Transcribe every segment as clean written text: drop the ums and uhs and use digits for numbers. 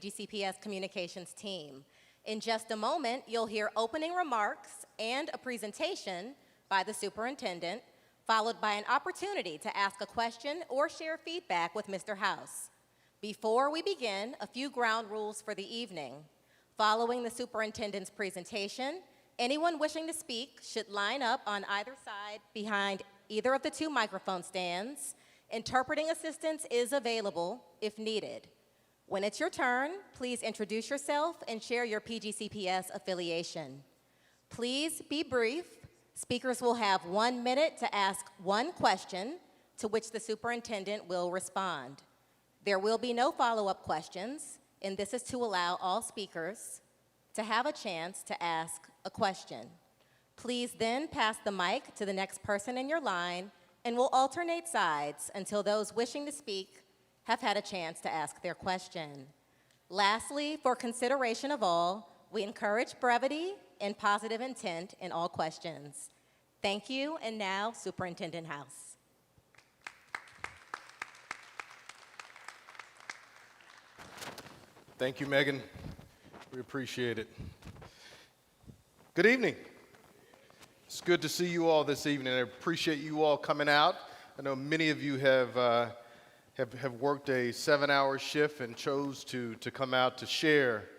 GCPS Communications team. In just a moment, you'll hear opening remarks and a presentation by the superintendent, followed by an opportunity to ask a question or share feedback with Mr. House. Before we begin, a few ground rules for the evening. Following the superintendent's presentation, anyone wishing to speak should line up on either side behind either of the two microphone stands. Interpreting assistance is available if needed. When it's your turn, please introduce yourself and share your PGCPS affiliation. Please be brief. Speakers will have 1 minute to ask one question, to which the superintendent will respond. There will be no follow-up questions, and this is to allow all speakers to have a chance to ask a question. Please then pass the mic to the next person in your line, and we'll alternate sides until those wishing to speak have had a chance to ask their question. Lastly, for consideration of all, we encourage brevity and positive intent in all questions. Thank you, and now, Superintendent House. Thank you, Megan. We appreciate it. Good evening. It's good to see you all this evening. I appreciate you all coming out. I know many of you have worked a 7-hour shift and chose to come out to share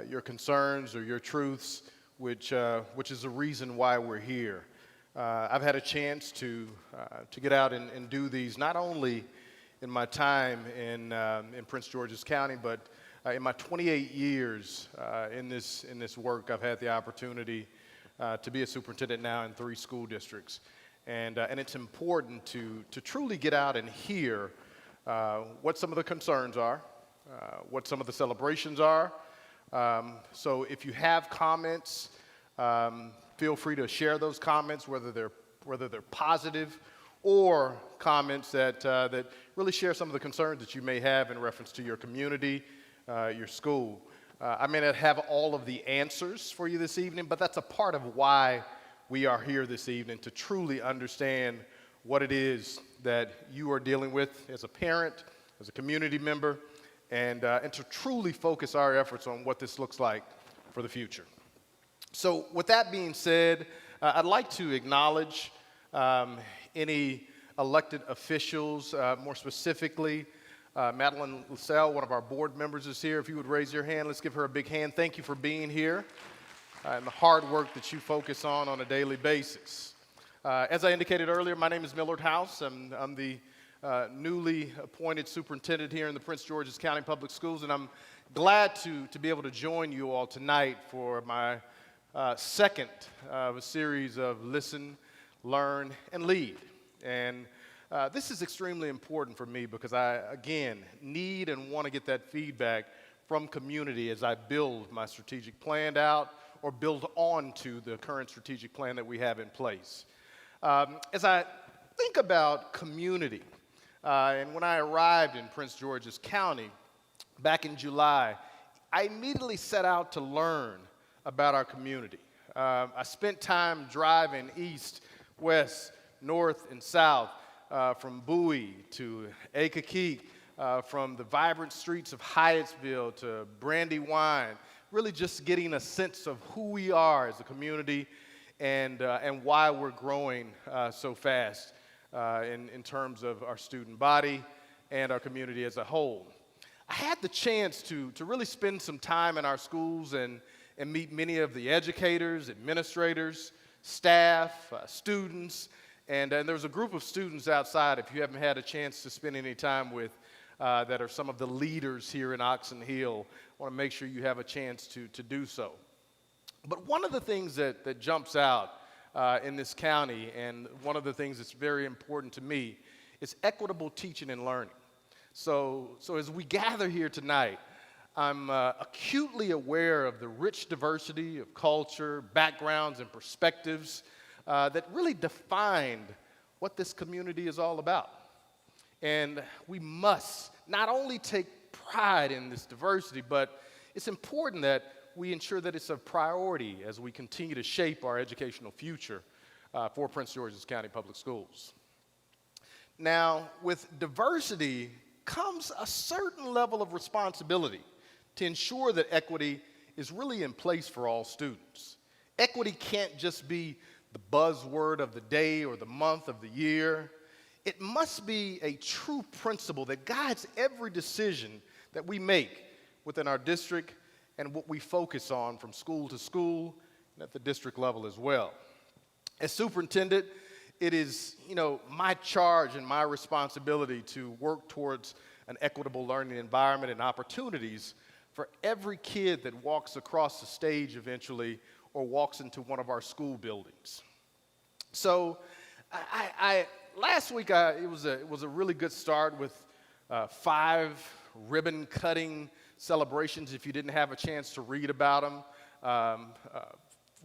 your concerns or your truths, which is the reason why we're here. I've had a chance to get out and do these not only in my time in Prince George's County, but in my 28 years in this work. I've had the opportunity to be a superintendent now in 3 school districts, and it's important to truly get out and hear what some of the concerns are, what some of the celebrations are. So if you have comments, feel free to share those comments, whether they're positive or comments that really share some of the concerns that you may have in reference to your community, your school. I may not have all of the answers for you this evening, but that's a part of why we are here this evening, to truly understand what it is that you are dealing with as a parent, as a community member, and to truly focus our efforts on what this looks like for the future. So with that being said, I'd like to acknowledge any elected officials, more specifically, Madeline LaSalle, one of our board members, is here. If you would raise your hand, let's give her a big hand. Thank you for being here and the hard work that you focus on a daily basis. As I indicated earlier, my name is Millard House. I'm the newly appointed superintendent here in the Prince George's County Public Schools, and I'm glad to be able to join you all tonight for my second of a series of Listen, Learn, and Lead. And this is extremely important for me because I, again, need and want to get that feedback from community as I build my strategic plan out or build on to the current strategic plan that we have in place. As I think about community, and when I arrived in Prince George's County back in July, I immediately set out to learn about our community. I spent time driving east, west, north, and south, from Bowie to Akakeek, from the vibrant streets of Hyattsville to Brandywine, really just getting a sense of who we are as a community and why we're growing so fast in terms of our student body and our community as a whole. I had the chance to really spend some time in our schools and meet many of the educators, administrators, staff, students, and there was a group of students outside, if you haven't had a chance to spend any time with, that are some of the leaders here in Oxon Hill. I want to make sure you have a chance to do so. But one of the things that jumps out in this county, and one of the things that's very important to me, is equitable teaching and learning. So as we gather here tonight, I'm acutely aware of the rich diversity of culture, backgrounds, and perspectives that really defined what this community is all about. And we must not only take pride in this diversity, but it's important that we ensure that it's a priority as we continue to shape our educational future for Prince George's County Public Schools. Now, with diversity comes a certain level of responsibility to ensure that equity is really in place for all students. Equity can't just be the buzzword of the day or the month of the year. It must be a true principle that guides every decision that we make within our district and what we focus on from school to school and at the district level as well. As superintendent, it is, my charge and my responsibility to work towards an equitable learning environment and opportunities for every kid that walks across the stage eventually or walks into one of our school buildings. So last week it was a really good start with 5 ribbon-cutting celebrations, if you didn't have a chance to read about them.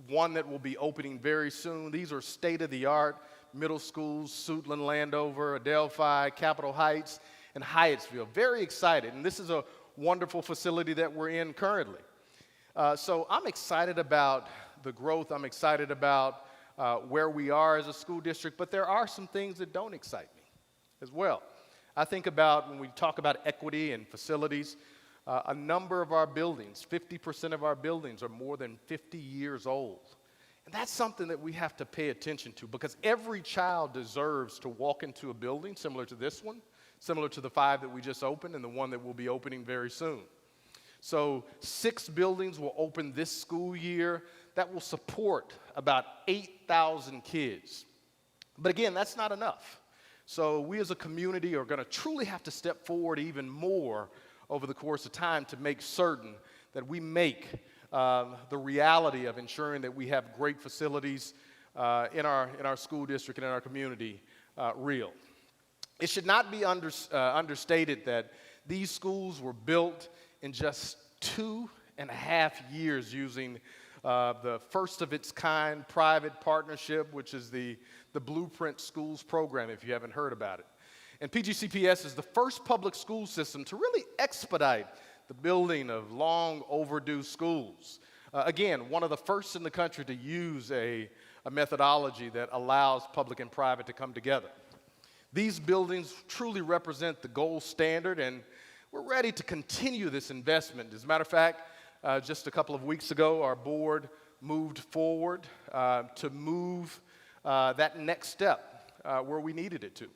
One that will be opening very soon. These are state-of-the-art middle schools, Suitland, Landover, Adelphi, Capitol Heights, and Hyattsville. Very excited, and this is a wonderful facility that we're in currently. So I'm excited about the growth. I'm excited about where we are as a school district, but there are some things that don't excite me as well. I think about when we talk about equity and facilities, a number of our buildings, 50% of our buildings are more than 50 years old. And that's something that we have to pay attention to because every child deserves to walk into a building similar to this one, similar to the 5 that we just opened and the one that will be opening very soon. So 6 buildings will open this school year that will support about 8,000 kids. But again, that's not enough. So we as a community are going to truly have to step forward even more over the course of time to make certain that we make the reality of ensuring that we have great facilities in our school district and in our community real. It should not be understated that these schools were built in just 2.5 years using the first of its kind private partnership, which is the Blueprint Schools program, if you haven't heard about it. And PGCPS is the first public school system to really expedite the building of long overdue schools. Again, one of the first in the country to use a methodology that allows public and private to come together. These buildings truly represent the gold standard, and we're ready to continue this investment. As a matter of fact, just a couple of weeks ago, our board moved forward to move that next step where we needed it to.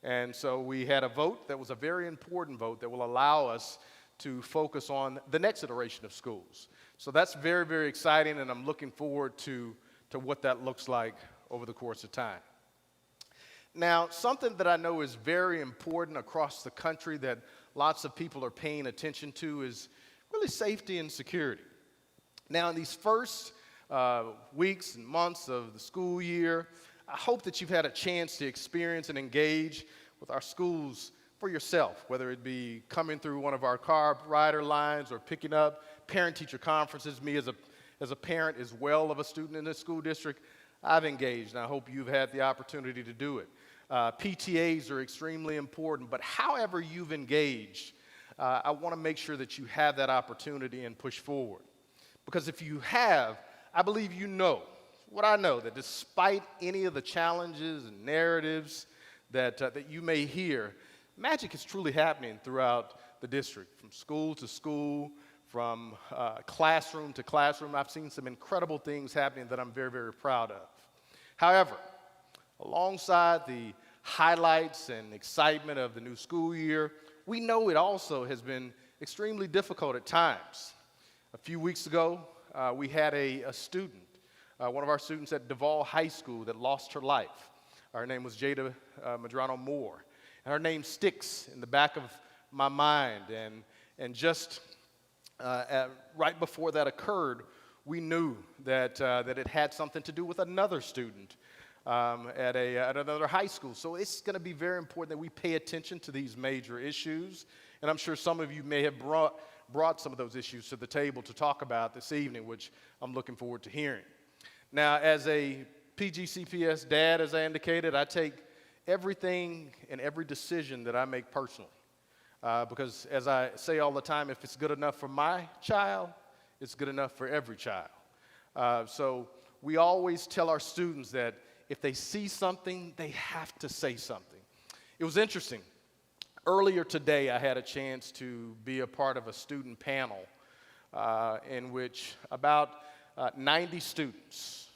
And so we had a vote that was a very important vote that will allow us to focus on the next iteration of schools. So that's very, very exciting, and I'm looking forward to what that looks like over the course of time. Now, something that I know is very important across the country that lots of people are paying attention to is really safety and security. Now, in these first weeks and months of the school year, I hope that you've had a chance to experience and engage with our schools for yourself, whether it be coming through one of our car rider lines or picking up parent-teacher conferences. Me as a parent as well of a student in this school district, I've engaged, and I hope you've had the opportunity to do it. PTAs are extremely important, but however you've engaged, I want to make sure that you have that opportunity and push forward. Because if you have, I believe you know, what I know, that despite any of the challenges and narratives that you may hear, magic is truly happening throughout the district, from school to school, from classroom to classroom. I've seen some incredible things happening that I'm very, very proud of. However, alongside the highlights and excitement of the new school year, we know it also has been extremely difficult at times. A few weeks ago, we had a student, one of our students at Duvall High School that lost her life. Her name was Jada Madrano Moore. And her name sticks in the back of my mind. And just right before that occurred, we knew that it had something to do with another student at another high school. So it's going to be very important that we pay attention to these major issues. And I'm sure some of you may have brought some of those issues to the table to talk about this evening, which I'm looking forward to hearing. Now, as a PGCPS dad, as I indicated, I take everything and every decision that I make personally. Because as I say all the time, if it's good enough for my child, it's good enough for every child. So we always tell our students that if they see something, they have to say something. It was interesting. Earlier today, I had a chance to be a part of a student panel in which about 90 students,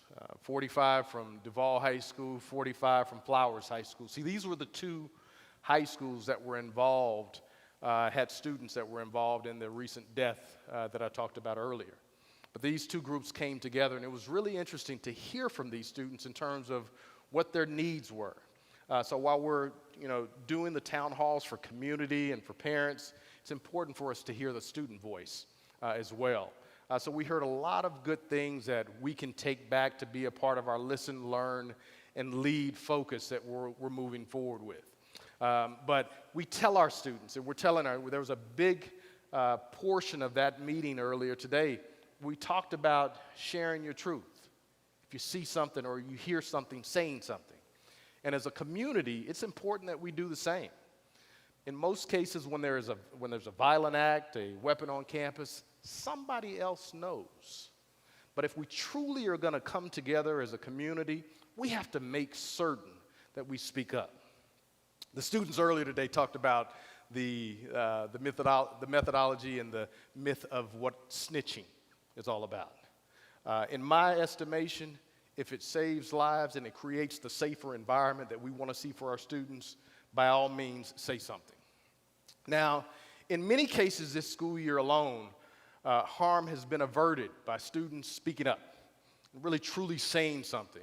45 from Duval High School, 45 from Flowers High School. See, these were the two high schools that were involved, had students that were involved in the recent death that I talked about earlier. But these two groups came together, and it was really interesting to hear from these students in terms of what their needs were. So while we're doing the town halls for community and for parents, it's important for us to hear the student voice as well. So we heard a lot of good things that we can take back to be a part of our listen, learn, and lead focus that we're moving forward with. But we tell our students, and there was a big portion of that meeting earlier today. We talked about sharing your truth. If you see something or you hear something, saying something. And as a community, it's important that we do the same. In most cases, when there's a violent act, a weapon on campus, somebody else knows. But if we truly are going to come together as a community, we have to make certain that we speak up. The students earlier today talked about the methodology and the myth of what snitching is all about. In my estimation, if it saves lives and it creates the safer environment that we want to see for our students, by all means, say something. Now, in many cases this school year alone, harm has been averted by students speaking up, really truly saying something,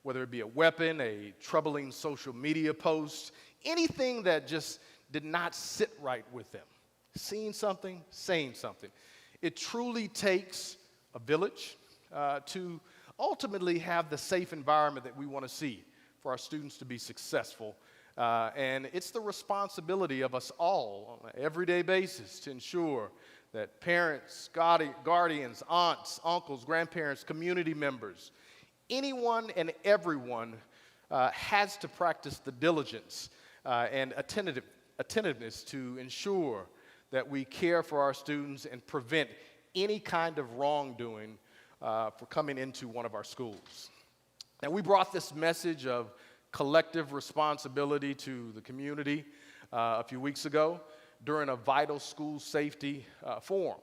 whether it be a weapon, a troubling social media post, anything that just did not sit right with them. Seeing something, saying something. It truly takes a village to ultimately have the safe environment that we want to see for our students to be successful. And it's the responsibility of us all on an everyday basis to ensure that parents, guardians, aunts, uncles, grandparents, community members, anyone and everyone has to practice the diligence and attentiveness to ensure that we care for our students and prevent any kind of wrongdoing for coming into one of our schools. Now, we brought this message of collective responsibility to the community a few weeks ago during a vital school safety forum.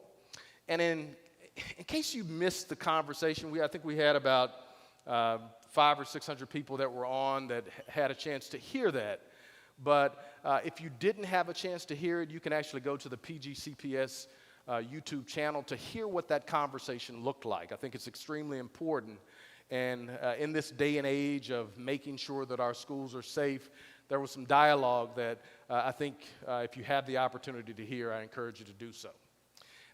And in case you missed the conversation, I think we had about 500 or 600 people that were on that had a chance to hear that. But if you didn't have a chance to hear it, you can actually go to the PGCPS YouTube channel to hear what that conversation looked like. I think it's extremely important. And in this day and age of making sure that our schools are safe, there was some dialogue that I think if you have the opportunity to hear, I encourage you to do so.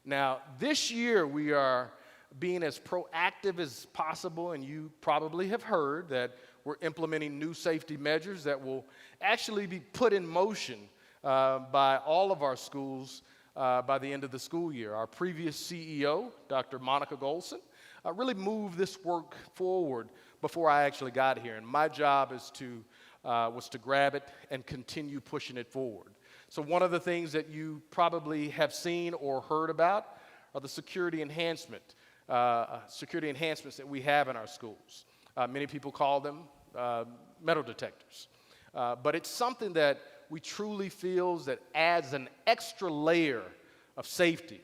Now, this year we are being as proactive as possible, and you probably have heard that we're implementing new safety measures that will actually be put in motion by all of our schools by the end of the school year. Our previous CEO, Dr. Monica Golson, really moved this work forward before I actually got here, and my job was to grab it and continue pushing it forward. So one of the things that you probably have seen or heard about are the security enhancements that we have in our schools. Many people call them metal detectors. But it's something that we truly feel that adds an extra layer of safety.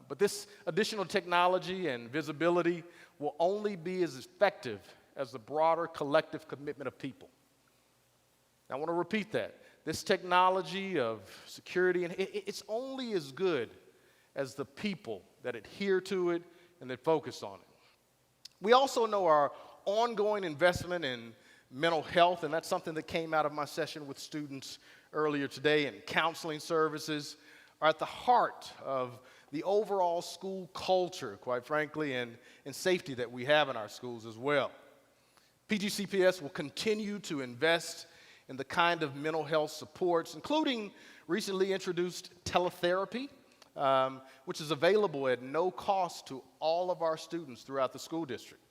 But this additional technology and visibility will only be as effective as the broader collective commitment of people. I want to repeat that. This technology of security, it's only as good as the people that adhere to it and that focus on it. We also know our ongoing investment in mental health, and that's something that came out of my session with students earlier today, and counseling services are at the heart of the overall school culture, quite frankly, and safety that we have in our schools as well. PGCPS will continue to invest in the kind of mental health supports, including recently introduced teletherapy, which is available at no cost to all of our students throughout the school district.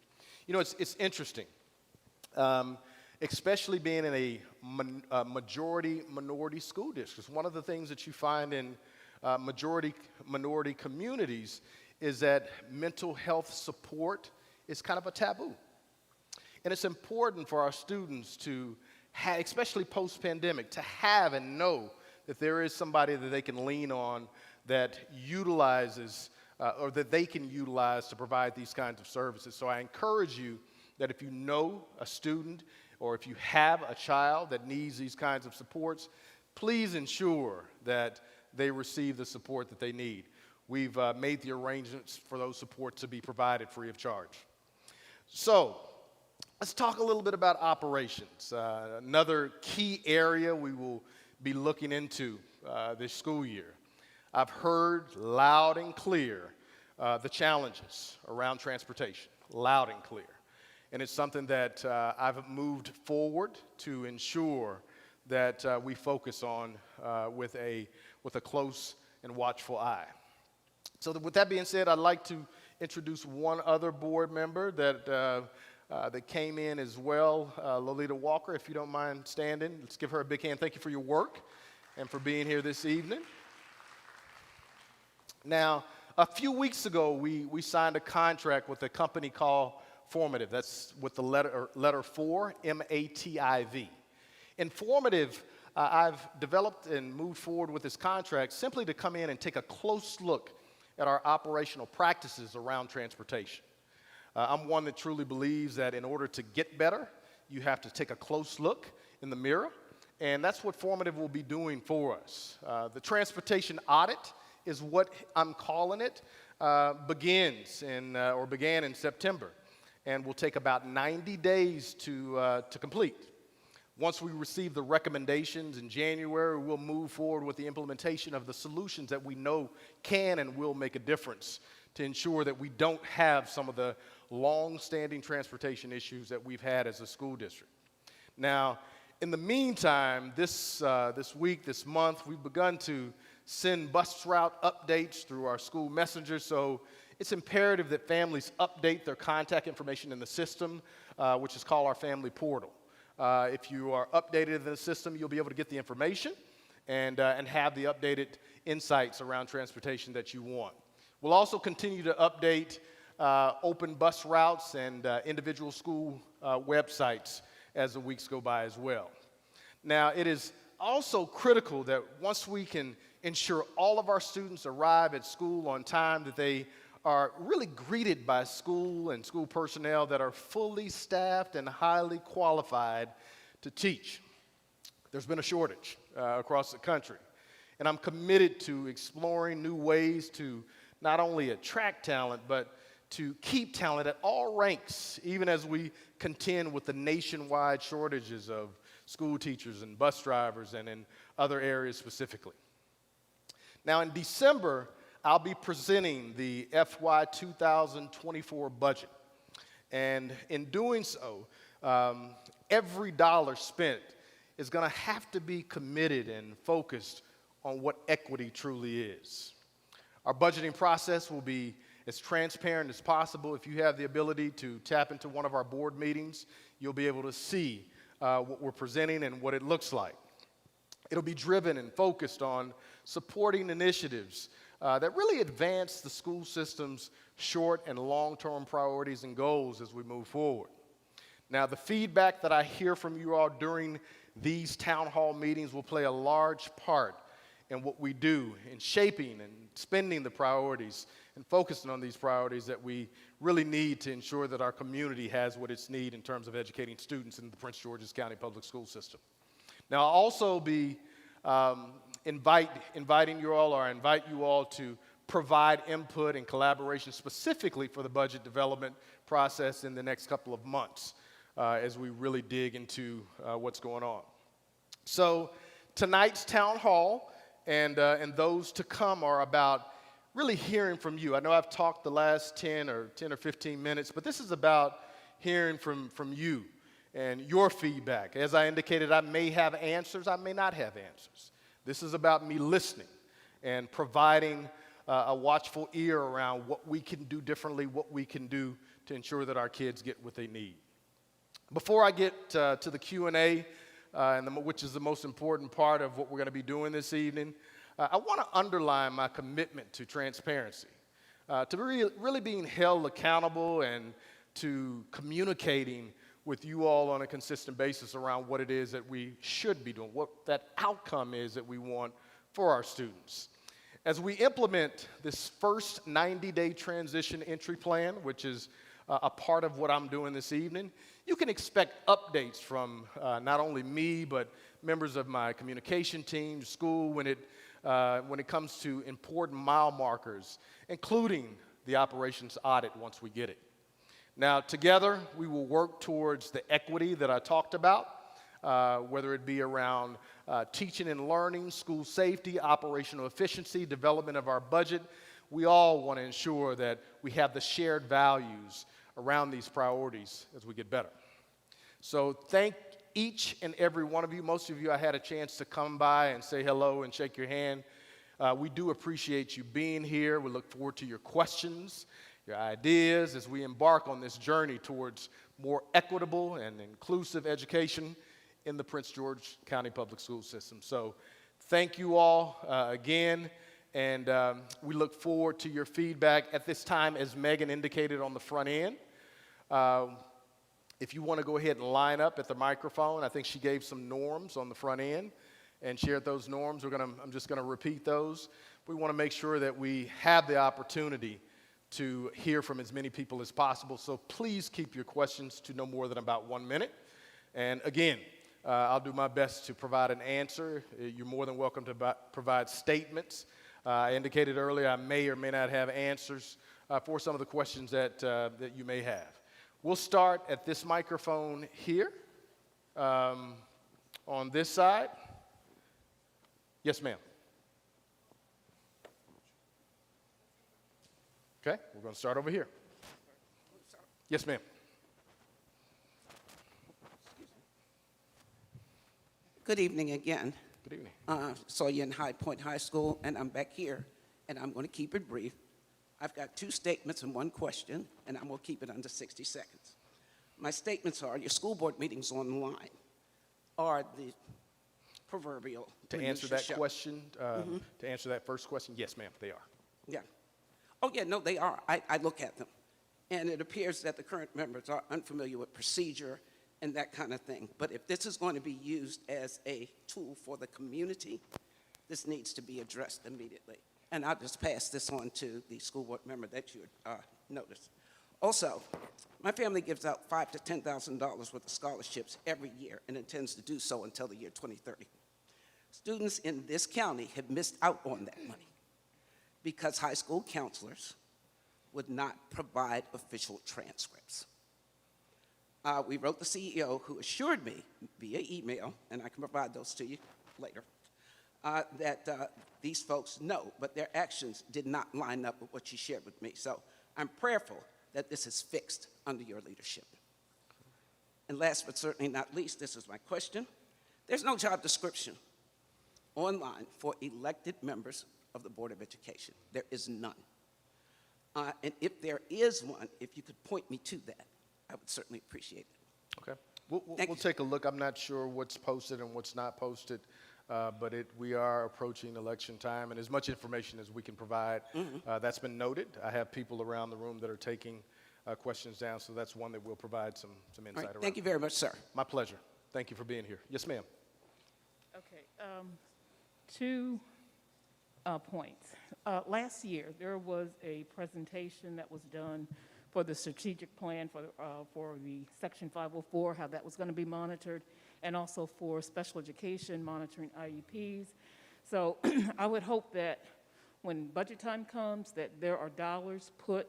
You know, it's interesting, especially being in a majority minority school district. One of the things that you find in majority minority communities is that mental health support is kind of a taboo. And it's important for our students to have, especially post-pandemic, to have and know that there is somebody that they can lean on that utilizes or that they can utilize to provide these kinds of services. So I encourage you that if you know a student or if you have a child that needs these kinds of supports, please ensure that they receive the support that they need. We've made the arrangements for those supports to be provided free of charge. So let's talk a little bit about operations. Another key area we will be looking into this school year. I've heard loud and clear the challenges around transportation, loud and clear. And it's something that I've moved forward to ensure that we focus on with a close and watchful eye. So with that being said, I'd like to introduce one other board member that came in as well, Lolita Walker, if you don't mind standing. Let's give her a big hand. Thank you for your work and for being here this evening. Now, a few weeks ago, we signed a contract with a company called Formative. That's with the letter 4, M-A-T-I-V. In Formative, I've developed and moved forward with this contract simply to come in and take a close look at our operational practices around transportation. I'm one that truly believes that in order to get better, you have to take a close look in the mirror, and that's what Formative will be doing for us. The transportation audit is what I'm calling it, began in September, and will take about 90 days to complete. Once we receive the recommendations in January, we'll move forward with the implementation of the solutions that we know can and will make a difference to ensure that we don't have some of the long-standing transportation issues that we've had as a school district. Now, in the meantime, this week, this month, we've begun to send bus route updates through our school messenger, so it's imperative that families update their contact information in the system, which is called our family portal. If you are updated in the system, you'll be able to get the information and have the updated insights around transportation that you want. We'll also continue to update open bus routes and individual school websites as the weeks go by as well. Now, it is also critical that once we can ensure all of our students arrive at school on time, that they are really greeted by school and school personnel that are fully staffed and highly qualified to teach. There's been a shortage across the country, and I'm committed to exploring new ways to not only attract talent, but to keep talent at all ranks, even as we contend with the nationwide shortages of school teachers and bus drivers and in other areas specifically. Now, in December, I'll be presenting the FY 2024 budget. And in doing so, every dollar spent is going to have to be committed and focused on what equity truly is. Our budgeting process will be as transparent as possible. If you have the ability to tap into one of our board meetings, you'll be able to see what we're presenting and what it looks like. It'll be driven and focused on supporting initiatives that really advance the school system's short and long-term priorities and goals as we move forward. Now, the feedback that I hear from you all during these town hall meetings will play a large part in what we do in shaping and spending the priorities and focusing on these priorities that we really need to ensure that our community has what it's need in terms of educating students in the Prince George's County Public School System. Now, I'll also be inviting you all, or invite you all to provide input and collaboration specifically for the budget development process in the next couple of months as we really dig into what's going on. So tonight's town hall and those to come are about really hearing from you. I know I've talked the last 10 or 15 minutes, but this is about hearing from you and your feedback. As I indicated, I may have answers, I may not have answers. This is about me listening and providing a watchful ear around what we can do differently, what we can do to ensure that our kids get what they need. Before I get to the Q&A, which is the most important part of what we're going to be doing this evening, I want to underline my commitment to transparency, to really being held accountable and to communicating with you all on a consistent basis around what it is that we should be doing, what that outcome is that we want for our students. As we implement this first 90-day transition entry plan, which is a part of what I'm doing this evening, you can expect updates from not only me, but members of my communication team, school, when it comes to important mile markers, including the operations audit once we get it. Now, together, we will work towards the equity that I talked about, whether it be around teaching and learning, school safety, operational efficiency, development of our budget. We all want to ensure that we have the shared values around these priorities as we get better. So thank each and every one of you. Most of you, I had a chance to come by and say hello and shake your hand. We do appreciate you being here. We look forward to your questions, your ideas as we embark on this journey towards more equitable and inclusive education in the Prince George County Public School System. So thank you all again, and we look forward to your feedback. At this time, as Megan indicated on the front end, if you want to go ahead and line up at the microphone, I think she gave some norms on the front end and shared those norms. I'm just going to repeat those. We want to make sure that we have the opportunity to hear from as many people as possible. So please keep your questions to no more than about 1 minute. And again, I'll do my best to provide an answer. You're more than welcome to provide statements. I indicated earlier I may or may not have answers for some of the questions that you may have. We'll start at this microphone here on this side. Yes, ma'am. Okay, we're going to start over here. Yes, ma'am. Good evening again. Good evening. Saw you in High Point High School, and I'm back here, and I'm going to keep it brief. I've got 2 statements and 1 question, and I'm going to keep it under 60 seconds. My statements are, your school board meetings online are the proverbial To answer that question, to answer that first question, yes, ma'am, they are. Yeah. Oh, yeah, no, they are. I look at them. And it appears that the current members are unfamiliar with procedure and that kind of thing. But if this is going to be used as a tool for the community, this needs to be addressed immediately. And I'll just pass this on to the school board member that you noticed. Also, my family gives out $5,000 to $10,000 worth of scholarships every year and intends to do so until the year 2030. Students in this county have missed out on that money because high school counselors would not provide official transcripts. We wrote the CEO, who assured me via email, and I can provide those to you later, that these folks know, but their actions did not line up with what she shared with me. So I'm prayerful that this is fixed under your leadership. And last but certainly not least, this is my question. There's no job description online for elected members of the Board of Education. There is none. And if there is one, if you could point me to that, I would certainly appreciate it. Okay. We'll take a look. I'm not sure what's posted and what's not posted, but we are approaching election time, and as much information as we can provide, that's been noted. I have people around the room that are taking questions down, so that's one that we'll provide some insight around. Thank you very much, sir. My pleasure. Thank you for being here. Yes, ma'am. Okay, 2 points. Last year, there was a presentation that was done for the strategic plan for the Section 504, how that was going to be monitored, and also for special education monitoring IEPs. So I would hope that when budget time comes, that there are dollars put,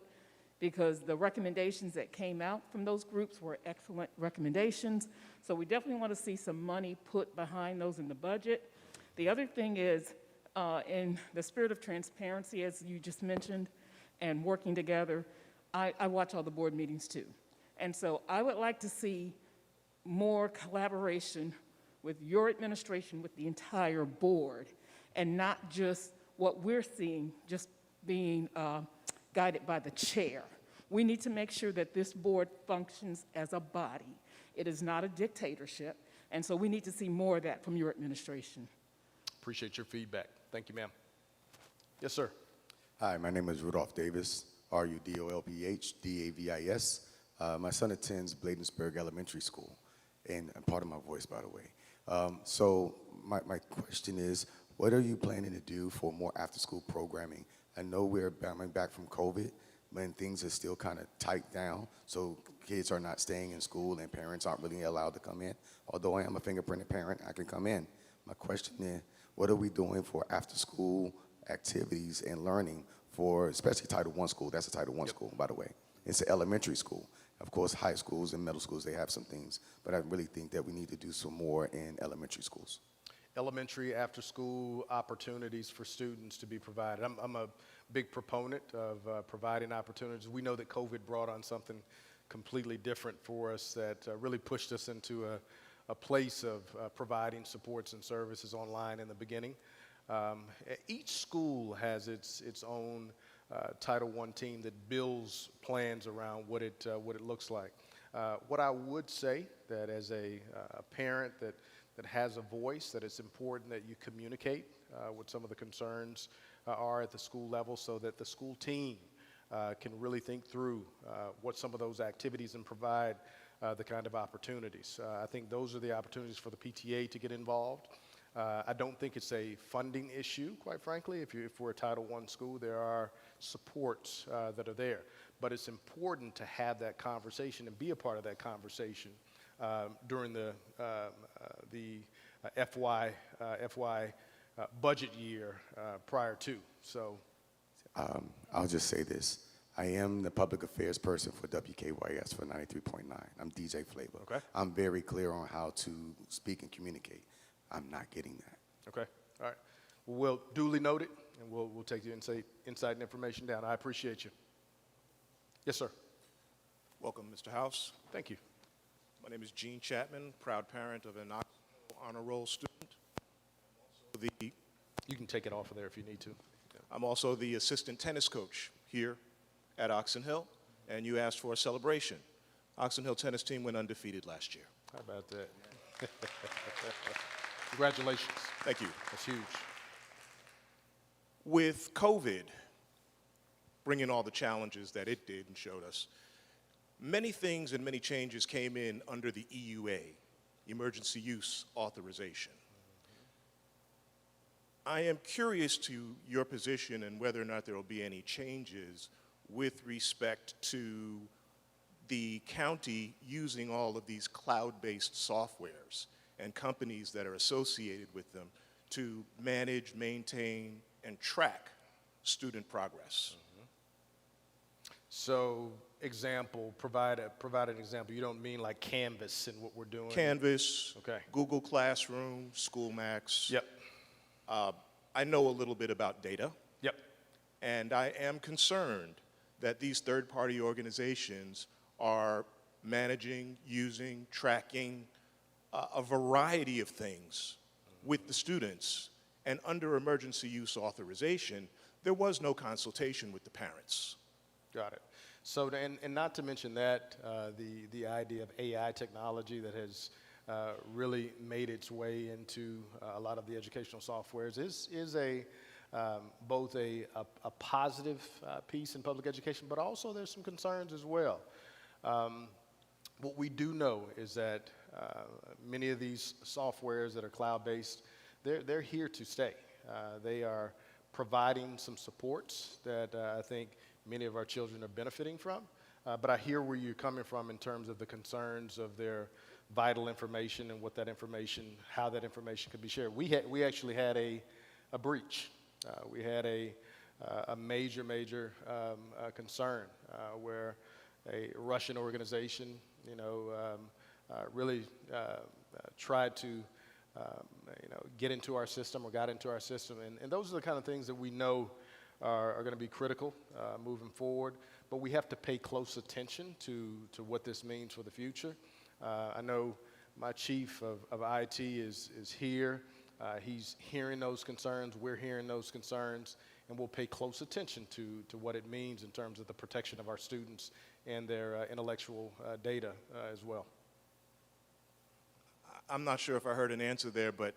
because the recommendations that came out from those groups were excellent recommendations. So we definitely want to see some money put behind those in the budget. The other thing is, in the spirit of transparency, as you just mentioned, and working together, I watch all the board meetings too. And so I would like to see more collaboration with your administration, with the entire board, and not just what we're seeing, just being guided by the chair. We need to make sure that this board functions as a body. It is not a dictatorship, and so we need to see more of that from your administration. Appreciate your feedback. Thank you, ma'am. Yes, sir. Hi, my name is Rudolph Davis, Rudolph Davis. My son attends Bladensburg Elementary School, and part of my voice, by the way. So my question is, What are you planning to do for more after-school programming? I know we're coming back from COVID, when things are still kind of tight down, so kids are not staying in school and parents aren't really allowed to come in. Although I am a fingerprinted parent, I can come in. My question is, what are we doing for after-school activities and learning for, especially Title I school? That's a Title I school, by the way. It's an elementary school. Of course, high schools and middle schools, they have some things, but I really think that we need to do some more in elementary schools. Elementary after-school opportunities for students to be provided. I'm a big proponent of providing opportunities. We know that COVID brought on something completely different for us that really pushed us into a place of providing supports and services online in the beginning. Each school has its own Title I team that builds plans around what it looks like. What I would say that as a parent that has a voice, that it's important that you communicate what some of the concerns are at the school level so that the school team can really think through what some of those activities and provide the kind of opportunities. I think those are the opportunities for the PTA to get involved. I don't think it's a funding issue, quite frankly. If we're a Title I school, there are supports that are there. But it's important to have that conversation and be a part of that conversation during the FY budget year prior to. So, I'll just say this. I am the public affairs person for WKYS for 93.9. I'm DJ Flavor. Okay. I'm very clear on how to speak and communicate. I'm not getting that. okay, all right. Well, we'll duly note it, and we'll take your insight and information down. I appreciate you. Yes, sir. Welcome, Mr. House. Thank you. My name is Gene Chapman, proud parent of an Oxon honor roll student. You can take it off of there if you need to. I'm also the assistant tennis coach here at Oxon Hill, and you asked for a celebration. Oxon Hill tennis team went undefeated last year. How about that? Congratulations. Thank you. That's huge. With COVID bringing all the challenges that it did and showed us, many things and many changes came in under the EUA, Emergency Use Authorization. I am curious to your position and whether or not there will be any changes with respect to the county using all of these cloud-based softwares and companies that are associated with them to manage, maintain, and track student progress. So, example, provide an example. You don't mean like Canvas and what we're doing? Canvas, Okay. Google Classroom, SchoolMax. Yep. I know a little bit about data, Yep. and I am concerned that these third-party organizations are managing, using, tracking a variety of things with the students. And under emergency use authorization, there was no consultation with the parents. Got it. So, and not to mention that, the idea of AI technology that has really made its way into a lot of the educational softwares is a both a positive piece in public education, but also there's some concerns as well. What we do know is that many of these softwares that are cloud-based, they're here to stay. They are providing some supports that I think many of our children are benefiting from. But I hear where you're coming from in terms of the concerns of their vital information and what that information, how that information could be shared. We actually had a breach. We had a major concern where a Russian organization, really tried to, get into our system or got into our system. And those are the kind of things that we know are going to be critical moving forward. But we have to pay close attention to what this means for the future. I know my chief of IT is here. He's hearing those concerns. We're hearing those concerns. And we'll pay close attention to what it means in terms of the protection of our students and their intellectual data as well. I'm not sure if I heard an answer there, but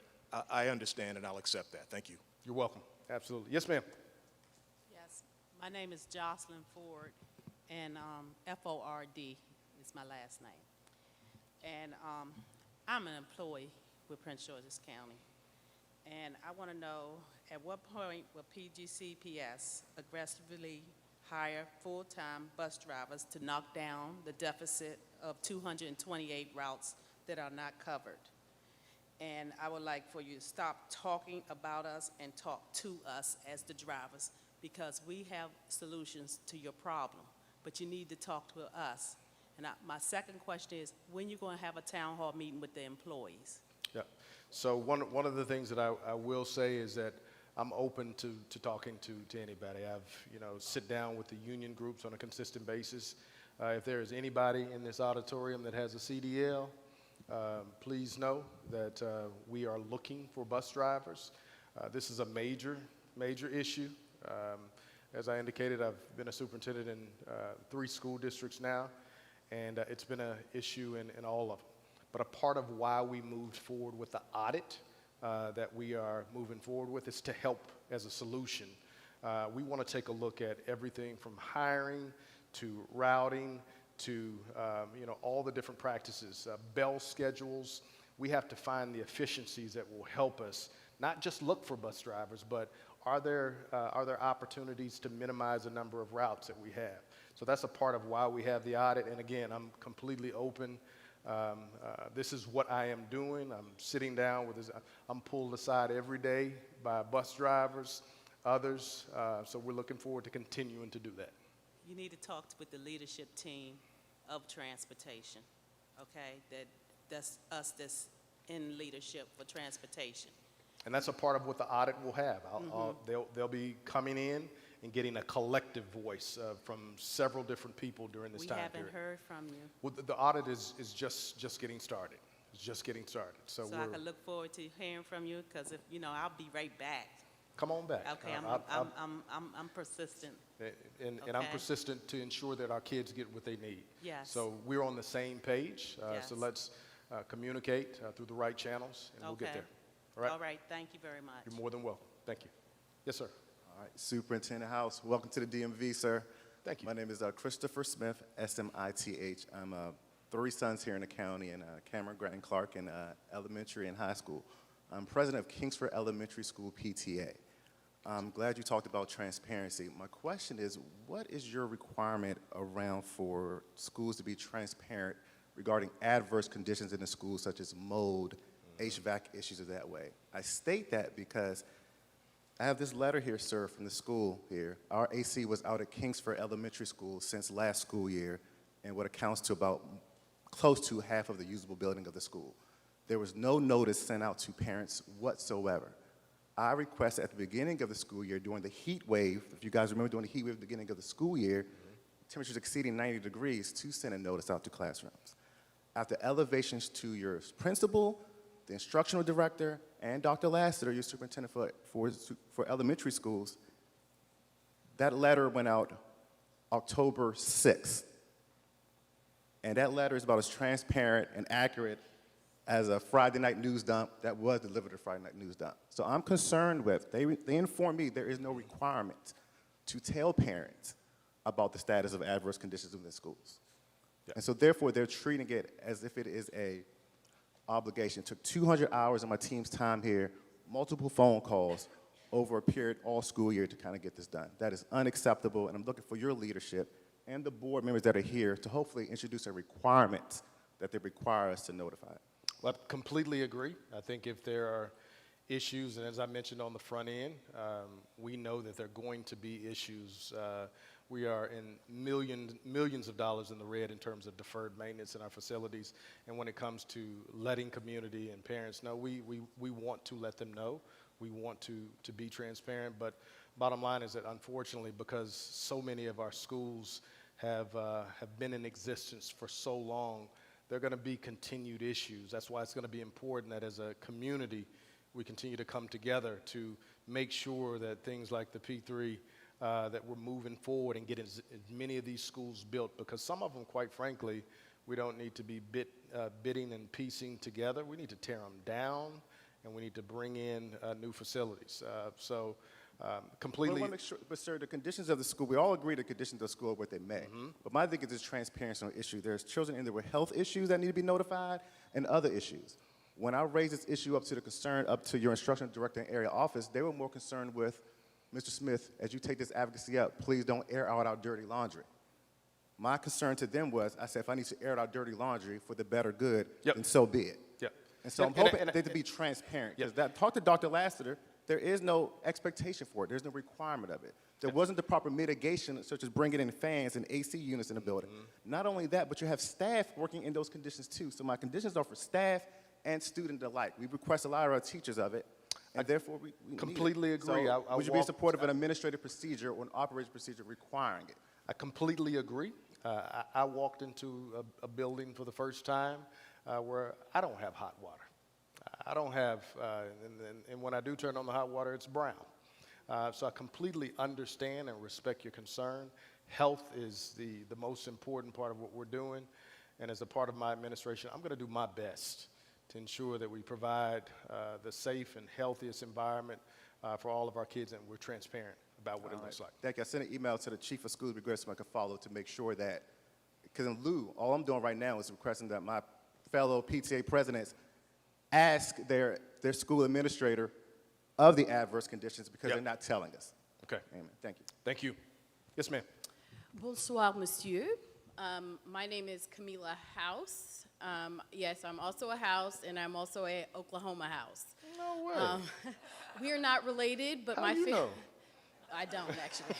I understand and I'll accept that. Thank you. You're welcome. Absolutely. Yes, ma'am. Yes, my name is Jocelyn Ford, and F-O-R-D is my last name. And I'm an employee with Prince George's County. And I want to know, at what point will PGCPS aggressively hire full-time bus drivers to knock down the deficit of 228 routes that are not covered? And I would like for you to stop talking about us and talk to us as the drivers, because we have solutions to your problem, but you need to talk to us. And my second question is, when you going to have a town hall meeting with the employees? Yeah. So one of the things that I will say is that I'm open to talking to anybody. I've, sit down with the union groups on a consistent basis. If there is anybody in this auditorium that has a CDL, please know that we are looking for bus drivers. This is a major issue. As I indicated, I've been a superintendent in 3 school districts now, and it's been an issue in all of them. But a part of why we moved forward with the audit that we are moving forward with is to help as a solution. We want to take a look at everything from hiring to routing to all the different practices, bell schedules. We have to find the efficiencies that will help us not just look for bus drivers, but are there opportunities to minimize the number of routes that we have? So that's a part of why we have the audit. And again, I'm completely open. This is what I am doing. I'm sitting down with this. I'm pulled aside every day by bus drivers, others. So we're looking forward to continuing to do that. You need to talk with the leadership team of transportation, okay? That's us that's in leadership for transportation. And that's a part of what the audit will have. They'll be coming in and getting a collective voice from several different people during this time period. We haven't heard from you. Well, the audit is just getting started. It's just getting started. So I can look forward to hearing from you, because if I'll be right back. Come on back. Okay, I'm persistent. And I'm Okay. persistent to ensure that our kids get what they need. Yes. So we're on the same page. Yes. So let's communicate through the right channels, and we'll get Okay. there. All right? All right, thank you very much. You're more than welcome. Thank you. Yes, sir. All right, Superintendent House, welcome to the DMV, sir. Thank you. My name is Christopher Smith, S-M-I-T-H. I'm 3 sons here in the county, in Cameron, Grant, and Clark, in elementary and high school. I'm president of Kingsford Elementary School PTA. I'm glad you talked about transparency. My question is, what is your requirement around for schools to be transparent regarding adverse conditions in the schools, such as mold, HVAC issues of that way? I state that because I have this letter here, sir, from the school here. Our AC was out at Kingsford Elementary School since last school year, and what accounts to about close to half of the usable building of the school. There was no notice sent out to parents whatsoever. I requested at the beginning of the school year, during the heat wave, if you guys remember during the heat wave at the beginning of the school year, temperatures exceeding 90 degrees, to send a notice out to classrooms. After elevations to your principal, the instructional director, and Dr. Lassiter, your superintendent for elementary schools, that letter went out October 6th. And that letter is about as transparent and accurate as a Friday night news dump that was delivered to Friday night news dump. So I'm concerned with, they informed me there is no requirement to tell parents about the status of adverse conditions within schools. Yeah. And so therefore, they're treating it as if it is a obligation. It took 200 hours of my team's time here, multiple phone calls over a period all school year to kind of get this done. That is unacceptable, and I'm looking for your leadership and the board members that are here to hopefully introduce a requirement that they require us to notify. Well, I completely agree. I think if there are issues, and as I mentioned on the front end, we know that there are going to be issues. We are in millions of dollars in the red in terms of deferred maintenance in our facilities. And when it comes to letting community and parents know, we want to let them know. We want to be transparent. But bottom line is that unfortunately, because so many of our schools have been in existence for so long, there are going to be continued issues. That's why it's going to be important that as a community, we continue to come together to make sure that things like the P3, that we're moving forward and getting as many of these schools built, because some of them, quite frankly, we don't need to be bidding and piecing together. We need to tear them down, and we need to bring in new facilities. Completely. But I want to make sure, but sir, the conditions of the school, we all agree the conditions of the school are what they may. But my thing is this transparency issue. There's children in there with health issues that need to be notified and other issues. When I raised this issue up to your instructional director and area office, they were more concerned with, Mr. Smith, as you take this advocacy up, please don't air out our dirty laundry. My concern to them was, I said, if I need to air out our dirty laundry for the better good, then so be it. Yep. And so I'm hoping they to be transparent. Because talk to Dr. Lassiter, there is no expectation for it. There's no requirement of it. There wasn't the proper mitigation, such as bringing in fans and AC units in the building. Not only that, but you have staff working in those conditions too. So my conditions are for staff and student alike. We request a lot of our teachers of it, and therefore we completely need it. agree. So would you be supportive of an administrative procedure or an operating procedure requiring it? I completely agree. I walked into a building for the first time where I don't have hot water. I don't have, and when I do turn on the hot water, it's brown. So I completely understand and respect your concern. Health is the most important part of what we're doing. And as a part of my administration, I'm going to do my best to ensure that we provide the safe and healthiest environment for all of our kids, and we're transparent about what it looks like. Thank you. I sent an email to the chief of schools, requesting I could follow to make sure that, because in lieu, all I'm doing right now is requesting that my fellow PTA presidents ask their school administrator of the adverse conditions, because they're not telling us. Okay. Amen. Thank you. Thank you. Yes, ma'am. Bonsoir, monsieur. My name is Camila House. Yes, I'm also a House, and I'm also a Oklahoma House. No way. We are not related, but How my you know? I don't actually.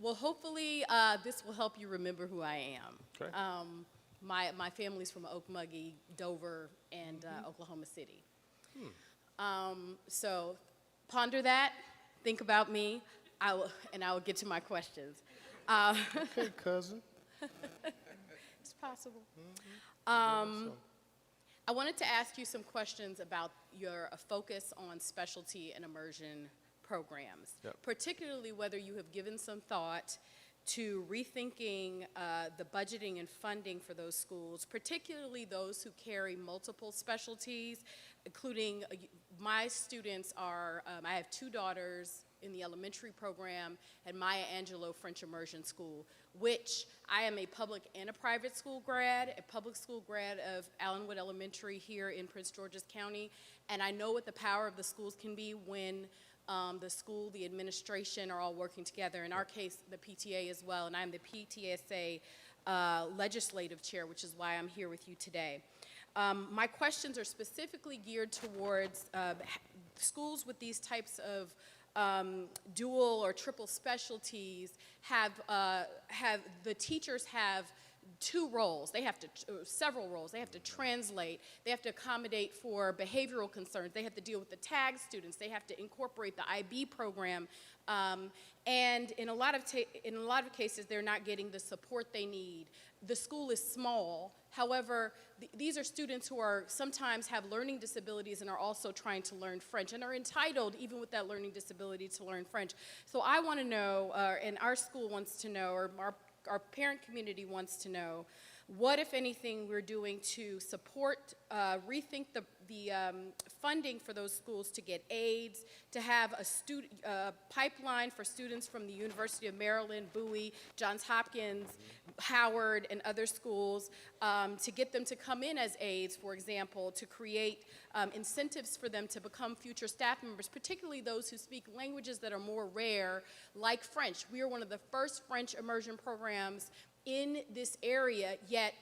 Well, hopefully this will help you remember who I am. Okay. My family's from Okmulgee, Dover, and Oklahoma City. So ponder that, think about me, I will get to my questions. Okay, cousin. It's possible. I wanted to ask you some questions about your focus on specialty and immersion programs, particularly whether you have given some thought to rethinking the budgeting and funding for those schools, particularly those who carry multiple specialties, including my students are, I have 2 daughters in the elementary program at Maya Angelou French Immersion School, which I am a public and a private school grad, a public school grad of Allenwood Elementary here in Prince George's County, and I know what the power of the schools can be when the school, the administration are all working together. In our case, the PTA as well, and I'm the PTSA legislative chair, which is why I'm here with you today. My questions are specifically geared towards schools with these types of dual or triple specialties have the teachers have 2 roles. They have to, several roles. They have to translate. They have to accommodate for behavioral concerns. They have to deal with the tag students. They have to incorporate the IB program. And in a lot of cases, they're not getting the support they need. The school is small. However, these are students who are sometimes have learning disabilities and are also trying to learn French and are entitled, even with that learning disability, to learn French. So I want to know, and our school wants to know, or our parent community wants to know, what, if anything, we're doing to support, rethink the funding for those schools to get aids, to have a pipeline for students from the University of Maryland, Bowie, Johns Hopkins, Howard, and other schools, to get them to come in as aides, for example, to create incentives for them to become future staff members, particularly those who speak languages that are more rare, like French. We are one of the first French immersion programs in this area, yet,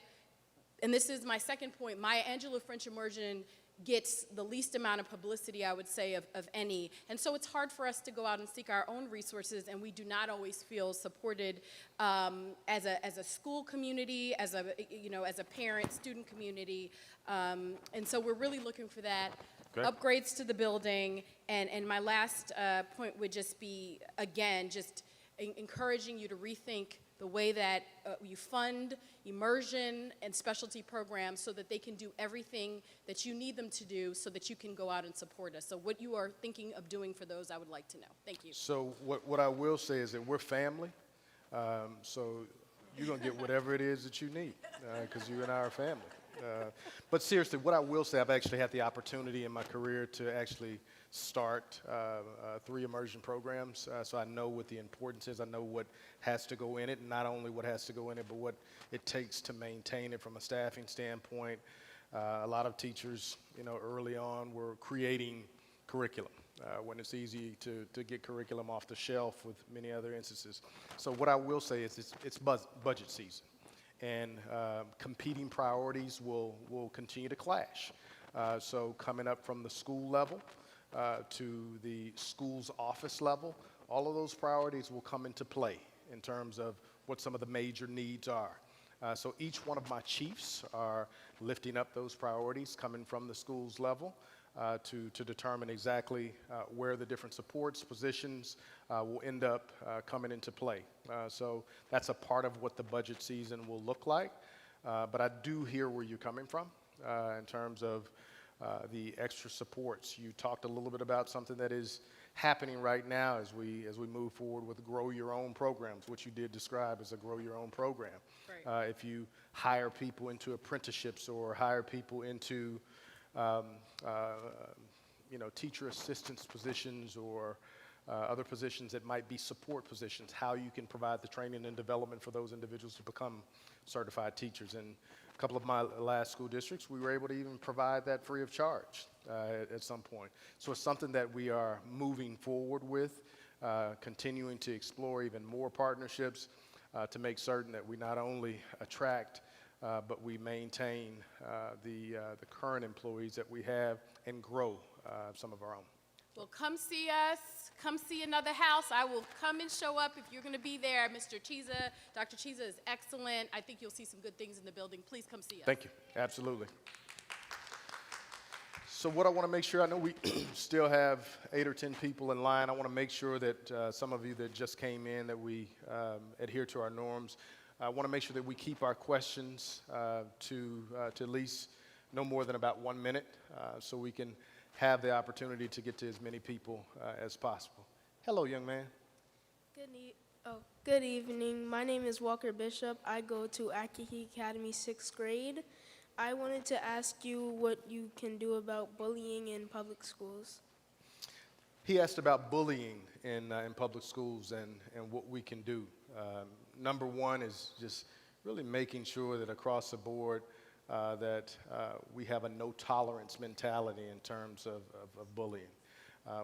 and this is my second point, Maya Angelou French Immersion gets the least amount of publicity, I would say, of any. And so it's hard for us to go out and seek our own resources, and we do not always feel supported as a school community, as a parent, student community. And so we're really looking for that. Okay. Upgrades to the building, and my last point would just be, again, just encouraging you to rethink the way that you fund immersion and specialty programs so that they can do everything that you need them to do so that you can go out and support us. So what you are thinking of doing for those, I would like to know. Thank you. So what I will say is that we're family. So you're going to get whatever it is that you need because you and I are family. But seriously, what I will say, I've actually had the opportunity in my career to actually start 3 immersion programs, so I know what the importance is. I know what has to go in it, and not only what has to go in it, but what it takes to maintain it from a staffing standpoint. A lot of teachers, early on were creating curriculum when it's easy to get curriculum off the shelf with many other instances. So what I will say is it's budget season, and competing priorities will continue to clash. So coming up from the school level to the school's office level, all of those priorities will come into play in terms of what some of the major needs are. So each one of my chiefs are lifting up those priorities coming from the school's level to determine exactly where the different supports, positions will end up coming into play. So that's a part of what the budget season will look like. But I do hear where you're coming from in terms of the extra supports. You talked a little bit about something that is happening right now as we move forward with Grow Your Own programs, which you did describe as a Grow Your Own program. Right. If you hire people into apprenticeships or hire people into teacher assistance positions or other positions that might be support positions, how you can provide the training and development for those individuals to become certified teachers. And a couple of my last school districts, we were able to even provide that free of charge at some point. So it's something that we are moving forward with, continuing to explore even more partnerships to make certain that we not only attract but we maintain the current employees that we have and grow some of our own. Well, come see us. Come see another house. I will come and show up if you're going to be there. Mr. Chiza, Dr. Chiza is excellent. I think you'll see some good things in the building. Please come see us. Thank you. Absolutely. So what I want to make sure, I know we still have 8 or 10 people in line. I want to make sure that some of you that just came in, that we adhere to our norms. I want to make sure that we keep our questions to at least no more than about 1 minute so we can have the opportunity to get to as many people as possible. Hello, young man. Good evening. My name is Walker Bishop. I go to Akahi Academy 6th grade. I wanted to ask you what you can do about bullying in public schools. He asked about bullying in public schools and what we can do. Number one is just really making sure that across the board that we have a no tolerance mentality in terms of bullying.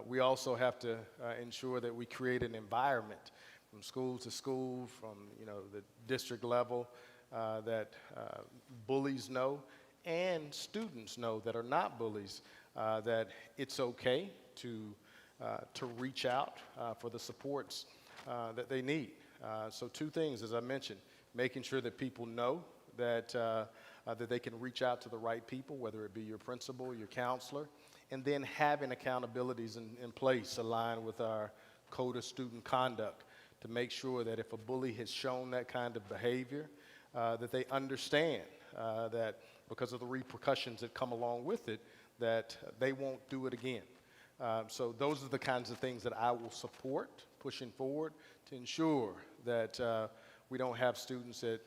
We also have to ensure that we create an environment from school to school, from the district level, that bullies know and students know that are not bullies that it's okay to reach out for the supports that they need. So 2 things, as I mentioned, making sure that people know that that they can reach out to the right people, whether it be your principal, your counselor, and then having accountabilities in place aligned with our code of student conduct to make sure that if a bully has shown that kind of behavior, that they understand that because of the repercussions that come along with it, that they won't do it again. So those are the kinds of things that I will support pushing forward to ensure that we don't have students that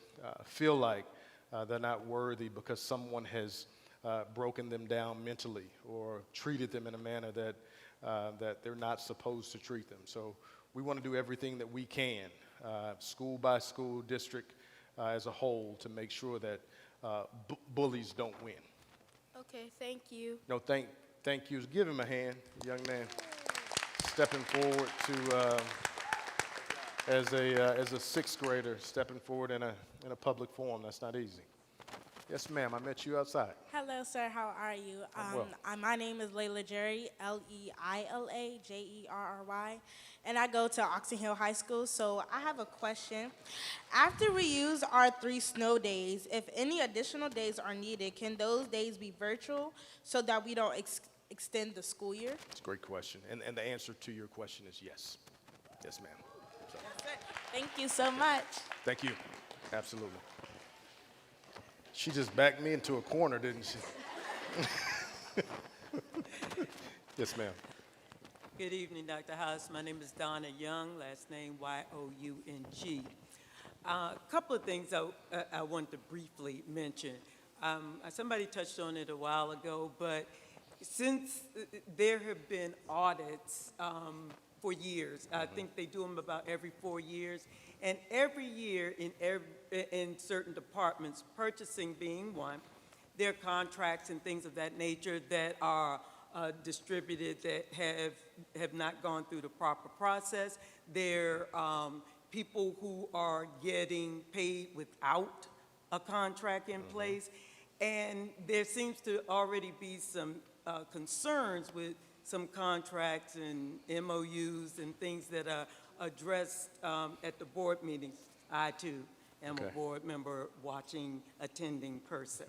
feel like they're not worthy because someone has broken them down mentally or treated them in a manner that they're not supposed to treat them. So we want to do everything that we can, school by school, district as a whole, to make sure that bullies don't win. Okay, thank you. No, thank you. Give him a hand, young man. Stepping forward to as a 6th grader, stepping forward in a public forum. That's not easy. Yes, ma'am. I met you outside. Hello, sir. How are you? Well. My name is Layla Jerry, Leila Jerry, and I go to Oxon Hill High School. So I have a question. After we use our 3 snow days, if any additional days are needed, can those days be virtual so that we don't extend the school year? It's a great question. And the answer to your question is yes. Yes, ma'am. So, That's it. Thank you so much. thank you. Absolutely. She just backed me into a corner, didn't she? Yes, ma'am. Good evening, Dr. House. My name is Donna Young, last name Y-O-U-N-G. A couple of things I want to briefly mention. Somebody touched on it a while ago, but since there have been audits for years, I think they do them about every 4 years, and every year in certain departments, purchasing being one, there are contracts and things of that nature that are distributed that have not gone through the proper process. There are people who are getting paid without a contract in place. And there seems to already be some concerns with some contracts and MOUs and things that are addressed at the board meetings. I, too, am a board member, watching, attending person.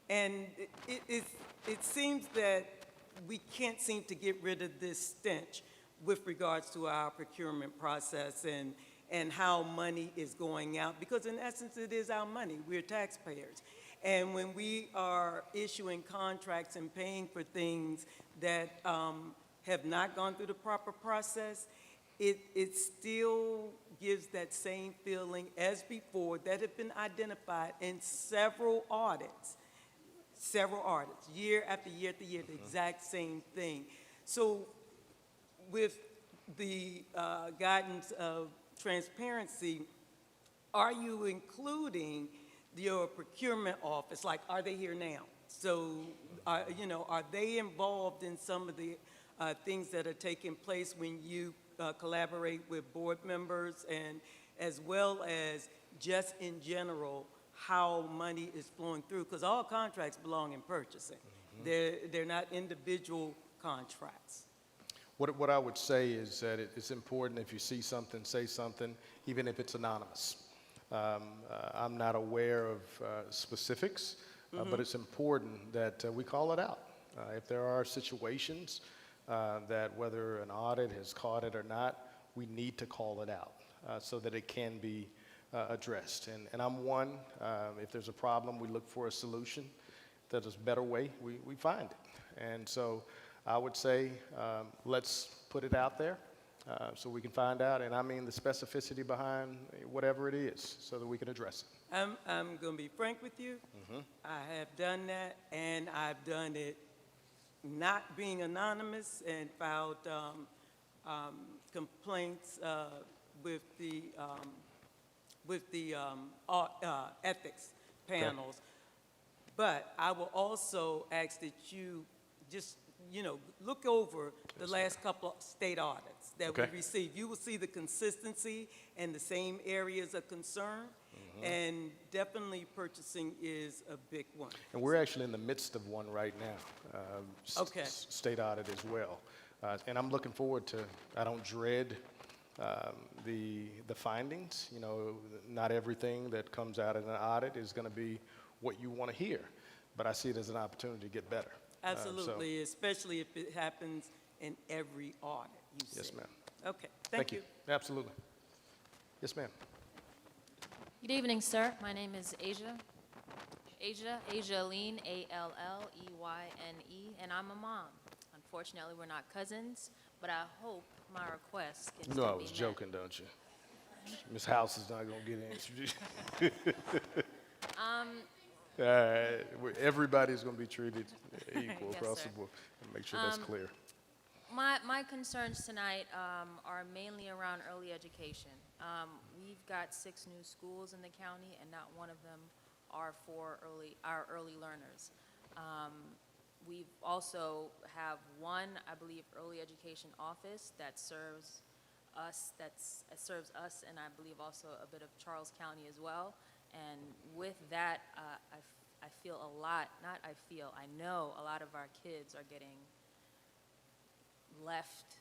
And it seems that we can't seem to get rid of this stench with regards to our procurement process and how money is going out, because in essence, it is our money. We're taxpayers. And when we are issuing contracts and paying for things that have not gone through the proper process, it still gives that same feeling as before that have been identified in several audits, year after year after year, the exact same thing. So with the guidance of transparency, are you including your procurement office? Like, are they here now? So, you know, are they involved in some of the things that are taking place when you collaborate with board members, and as well as just in general, how money is flowing through? Because all contracts belong in purchasing. They're not individual contracts. What I would say is that it's important, if you see something, say something, even if it's anonymous. I'm not aware of specifics, but it's important that we call it out. If there are situations that whether an audit has caught it or not, we need to call it out so that it can be addressed. And I'm one, if there's a problem, we look for a solution. If there's a better way, we find it. And so I would say let's put it out there so we can find out, and I mean the specificity behind whatever it is so that we can address it. I'm going to be frank with you. I have done that, and I've done it not being anonymous, and filed complaints with the ethics panels. But I will also ask that you just, you know, look over the last couple of state audits that we received. You will see the consistency and the same areas of concern, and definitely purchasing is a big one. And we're actually in the midst of one right now, state audit as well. And I'm looking forward to, I don't dread the findings. You know, not everything that comes out in an audit is going to be what you want to hear, but I see it as an opportunity to get better. Absolutely, especially if it happens in every audit, you see. Yes, ma'am. Okay, thank you. Absolutely. Yes, ma'am. Good evening, sir. My name is Aline, A-L-L-E-Y-N-E, and I'm a mom. Unfortunately, we're not cousins, but I hope my request can You still know I be was met. joking, don't you? Ms. House is not going to get introduced. Everybody's going to be treated equal Yes, across sir. the board. And make sure that's clear. My concerns tonight are mainly around early education. We've got 6 new schools in the county, and not one of them are for our early learners. We also have one, I believe, early education office that serves us, and I believe also a bit of Charles County as well. And with that, I feel a lot, not I feel, I know a lot of our kids are getting left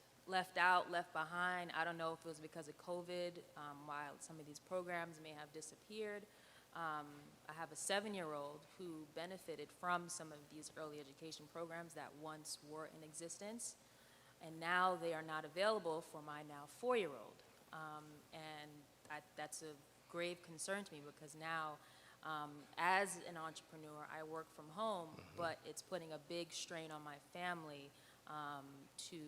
out, left behind. I don't know if it was because of COVID, while some of these programs may have disappeared. I have a 7-year-old who benefited from some of these early education programs that once were in existence, and now they are not available for my now 4-year-old. That's a grave concern to me, because now, as an entrepreneur, I work from home, but it's putting a big strain on my family to,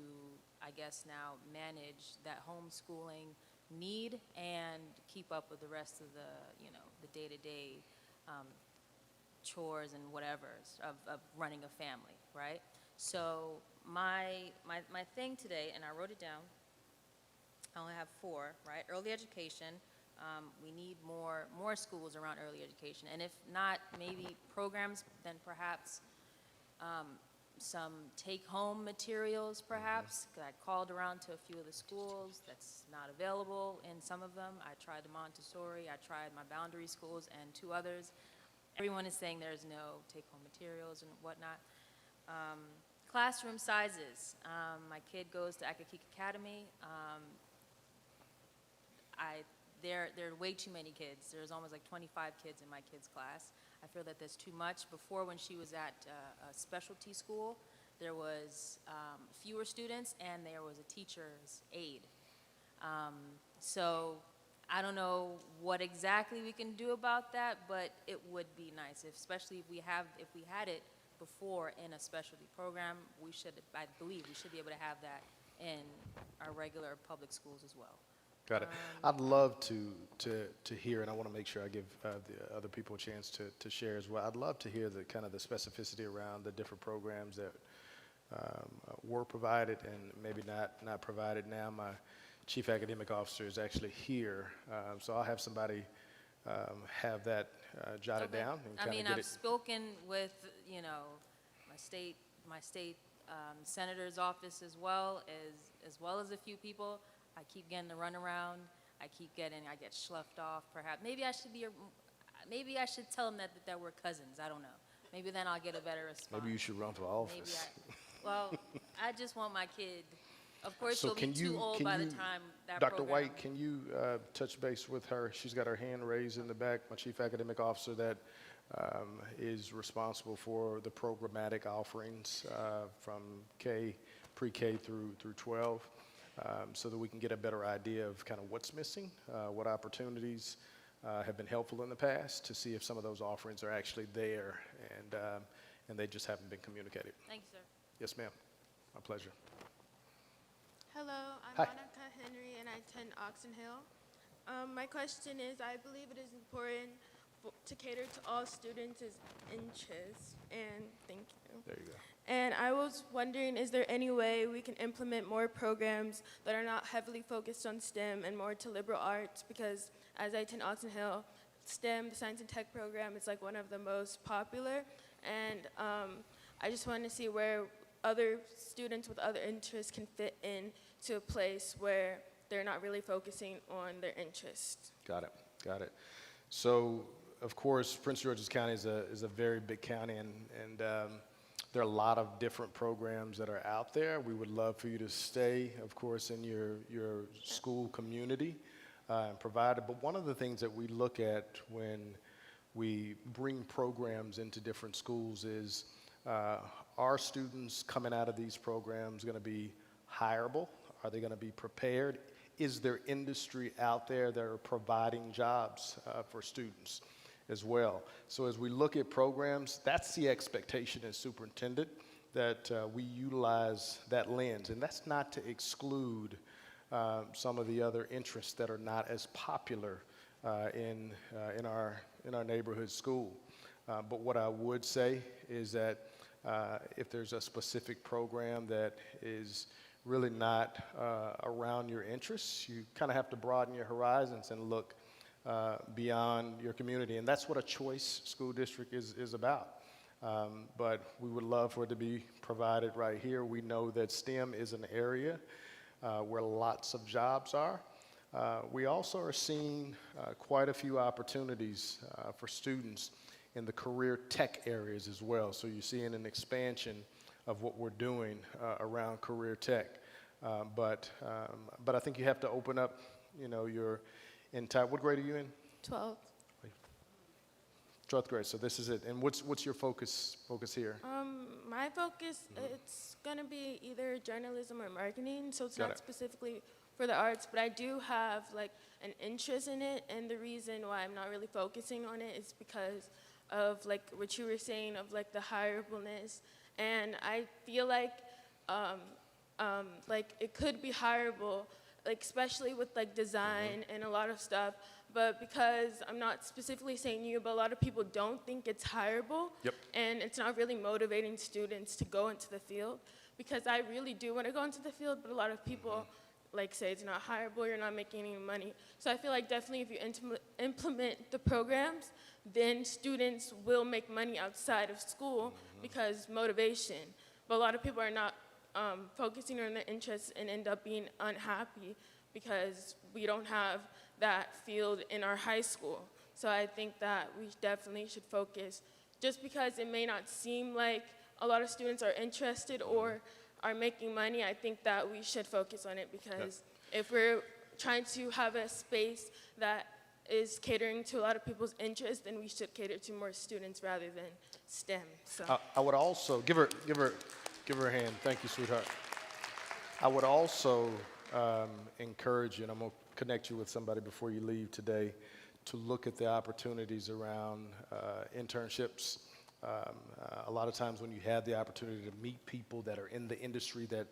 I guess now, manage that homeschooling need and keep up with the rest of the, you know, the day-to-day chores and whatever of running a family, right? So my thing today, and I wrote it down, I only have 4, right? Early education, We need more schools around early education. And if not, maybe programs, then perhaps some take-home materials, perhaps. 'Cause I called around to a few of the schools. That's not available in some of them. I tried the Montessori, I tried my boundary schools, and 2 others. Everyone is saying there's no take-home materials and whatnot. Classroom sizes. My kid goes to Akakik Academy. There are way too many kids. There's almost like 25 kids in my kid's class. I feel that there's too much. Before, when she was at a specialty school, there was fewer students and there was a teacher's aide. So I don't know what exactly we can do about that, but it would be nice, especially if we had it before in a specialty program. I believe we should be able to have that in our regular public schools as well. Got it. I'd love to hear, and I want to make sure I give the other people a chance to share as well. I'd love to hear the kind of the specificity around the different programs that were provided and maybe not provided now. My chief academic officer is actually here, so I'll have somebody have that jotted down. And I mean, get I've it. spoken with, my state senator's office as well as a few people. I keep getting the runaround. I get sloughed off. Perhaps maybe I should tell them that we're cousins. I don't know. Maybe then I'll get a better response. Maybe you should run for office. I just want my kid. Of course, So she'll be too old by the time that Dr. program. White, can you touch base with her? She's got her hand raised in the back. My chief academic officer that is responsible for the programmatic offerings from pre-K through 12, so that we can get a better idea of kind of what's missing, what opportunities have been helpful in the past, to see if some of those offerings are actually there and they just haven't been communicated. Thank you, sir. Yes, ma'am. My pleasure. Hello, I'm Hi. Monica Henry, and I attend Oxon Hill. My question is, I believe it is important to cater to all students' interests, and thank you. There you go. And I was wondering, is there any way we can implement more programs that are not heavily focused on STEM and more to liberal arts? Because as I attend Oxon Hill, STEM, the science and tech program, is like one of the most popular, and I just want to see where other students with other interests can fit in to a place where they're not really focusing on their interests. Got it. So, of course, Prince George's County is a very big county, and there are a lot of different programs that are out there. We would love for you to stay, of course, in your school community and provide it. But one of the things that we look at when we bring programs into different schools is, are students coming out of these programs going to be hireable? Are they going to be prepared? Is there industry out there that are providing jobs for students as well? So as we look at programs, that's the expectation as superintendent, that we utilize that lens. And that's not to exclude some of the other interests that are not as popular in our neighborhood school. But what I would say is that if there's a specific program that is really not around your interests, you kind of have to broaden your horizons and look beyond your community. And that's what a choice school district is about. But we would love for it to be provided right here. We know that STEM is an area where lots of jobs are. We also are seeing quite a few opportunities for students in the career tech areas as well. So you're seeing an expansion of what we're doing around career tech. But I think you have to open up, your entire, what grade are you in? 12th. 12th grade, so this is it. And what's your focus here? My focus, it's going to be either journalism or marketing, so it's Got not it. specifically for the arts, but I do have like an interest in it, and the reason why I'm not really focusing on it is because of like what you were saying of like the hireableness, and I feel like it could be hireable, like especially with like design and a lot of stuff, but because I'm not specifically saying you, but a lot of people don't think it's hireable, Yep. and it's not really motivating students to go into the field, because I really do want to go into the field, but a lot of people like say it's not hireable, you're not making any money. So I feel like definitely if you implement the programs, then students will make money outside of school because motivation. But a lot of people are not focusing on their interests and end up being unhappy because we don't have that field in our high school. So I think that we definitely should focus, just because it may not seem like a lot of students are interested or are making money, I think that we should focus on it because if we're trying to have a space that is catering to a lot of people's interests, then we should cater to more students rather than STEM. So I would also give her a hand. Thank you, sweetheart. I would also encourage you, and I'm going to connect you with somebody before you leave today, to look at the opportunities around internships. A lot of times when you have the opportunity to meet people that are in the industry that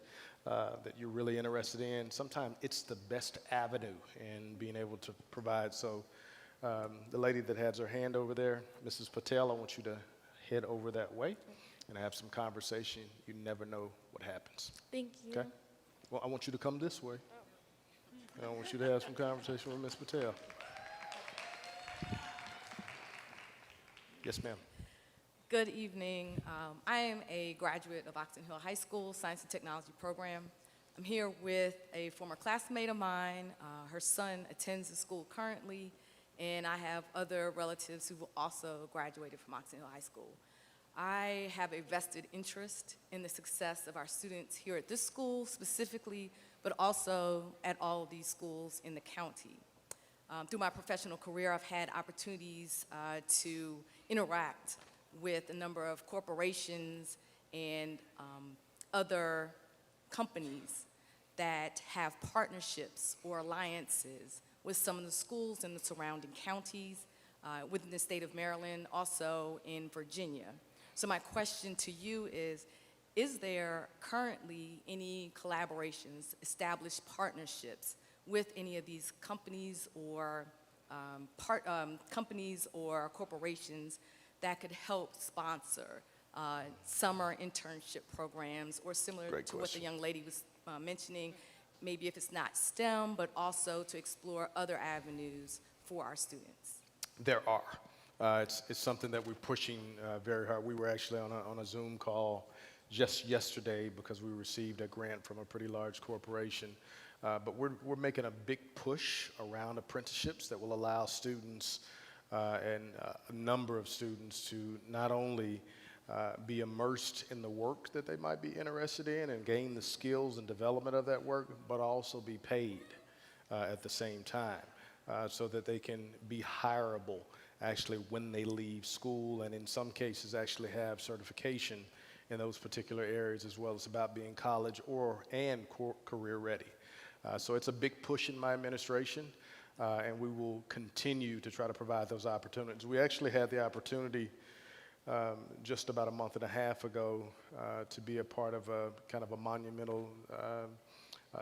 you're really interested in, sometimes it's the best avenue in being able to provide. So the lady that has her hand over there, Mrs. Patel, I want you to head over that way and have some conversation. You never know what happens. thank you. Okay? Well, I want you to come this way. I want you to have some conversation with Ms. Patel. Yes, ma'am. Good evening. I am a graduate of Oxon Hill High School Science and Technology program. I'm here with a former classmate of mine. Her son attends the school currently, and I have other relatives who also graduated from Oxon Hill High School. I have a vested interest in the success of our students here at this school specifically, but also at all of these schools in the county. Through my professional career, I've had opportunities to interact with a number of corporations and other companies that have partnerships or alliances with some of the schools in the surrounding counties, within the state of Maryland, also in Virginia. So my question to you is there currently any collaborations, established partnerships with any of these companies or companies or corporations that could help sponsor summer internship programs, or similar Great to what the question. young lady was mentioning, maybe if it's not STEM, but also to explore other avenues for our students? There are. It's something that we're pushing very hard. We were actually on a Zoom call just yesterday because we received a grant from a pretty large corporation. But we're making a big push around apprenticeships that will allow students and a number of students to not only be immersed in the work that they might be interested in and gain the skills and development of that work, but also be paid at the same time so that they can be hireable actually when they leave school, and in some cases actually have certification in those particular areas as well. It's about being college and career ready. So it's a big push in my administration, and we will continue to try to provide those opportunities. We actually had the opportunity just about a month and a half ago to be a part of a kind of a monumental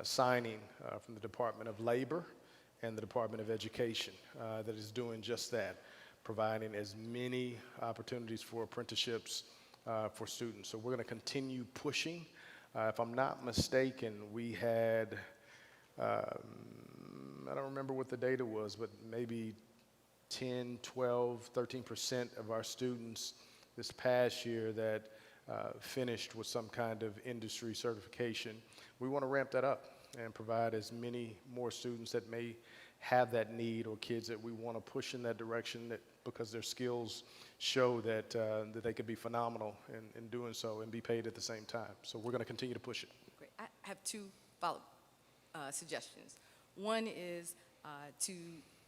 signing from the Department of Labor and the Department of Education that is doing just that, providing as many opportunities for apprenticeships for students. So we're going to continue pushing. If I'm not mistaken, we had, I don't remember what the data was, but maybe 10, 12, 13% of our students this past year that finished with some kind of industry certification. We want to ramp that up and provide as many more students that may have that need, or kids that we want to push in that direction because their skills show that they could be phenomenal in doing so and be paid at the same time. So we're going to continue to push it. Great. I have two follow-up suggestions. One is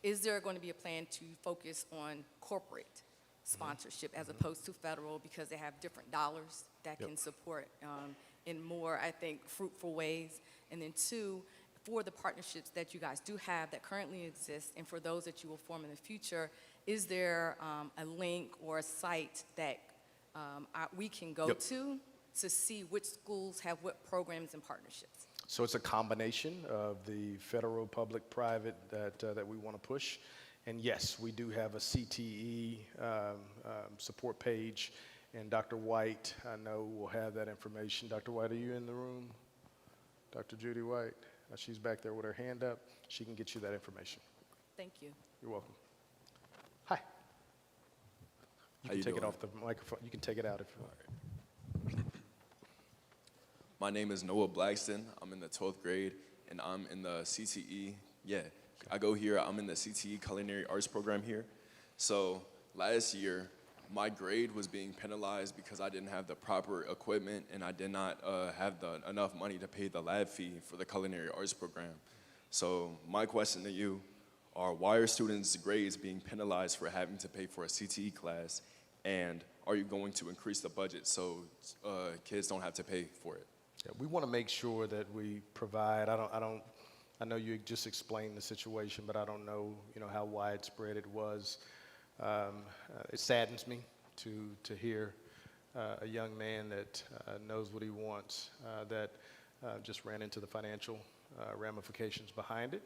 is there going to be a plan to focus on corporate sponsorship as opposed to federal, because they have different dollars that can support in more, I think, fruitful ways? And then two, for the partnerships that you guys do have that currently exist, and for those that you will form in the future, is there a link or a site that we can go to see which schools have what programs and partnerships? So it's a combination of the federal, public, private that we want to push. And yes, we do have a CTE support page, and Dr. White, I know, will have that information. Dr. White, are you in the room? Dr. Judy White? She's back there with her hand up. She can get you that information. Thank you. You're welcome. Hi. You can take it off the microphone. You can take it out if you want. My name is Noah Blackston. I'm in the 12th grade, and I'm in the CTE. Yeah, I go here. I'm in the CTE Culinary Arts program here. So last year, my grade was being penalized because I didn't have the proper equipment, and I did not have enough money to pay the lab fee for the Culinary Arts program. So my question to you are, why are students' grades being penalized for having to pay for a CTE class, and are you going to increase the budget so kids don't have to pay for it? Yeah, we want to make sure that we provide. I know you just explained the situation, but I don't know, how widespread it was. It saddens me to hear a young man that knows what he wants that just ran into the financial ramifications behind it.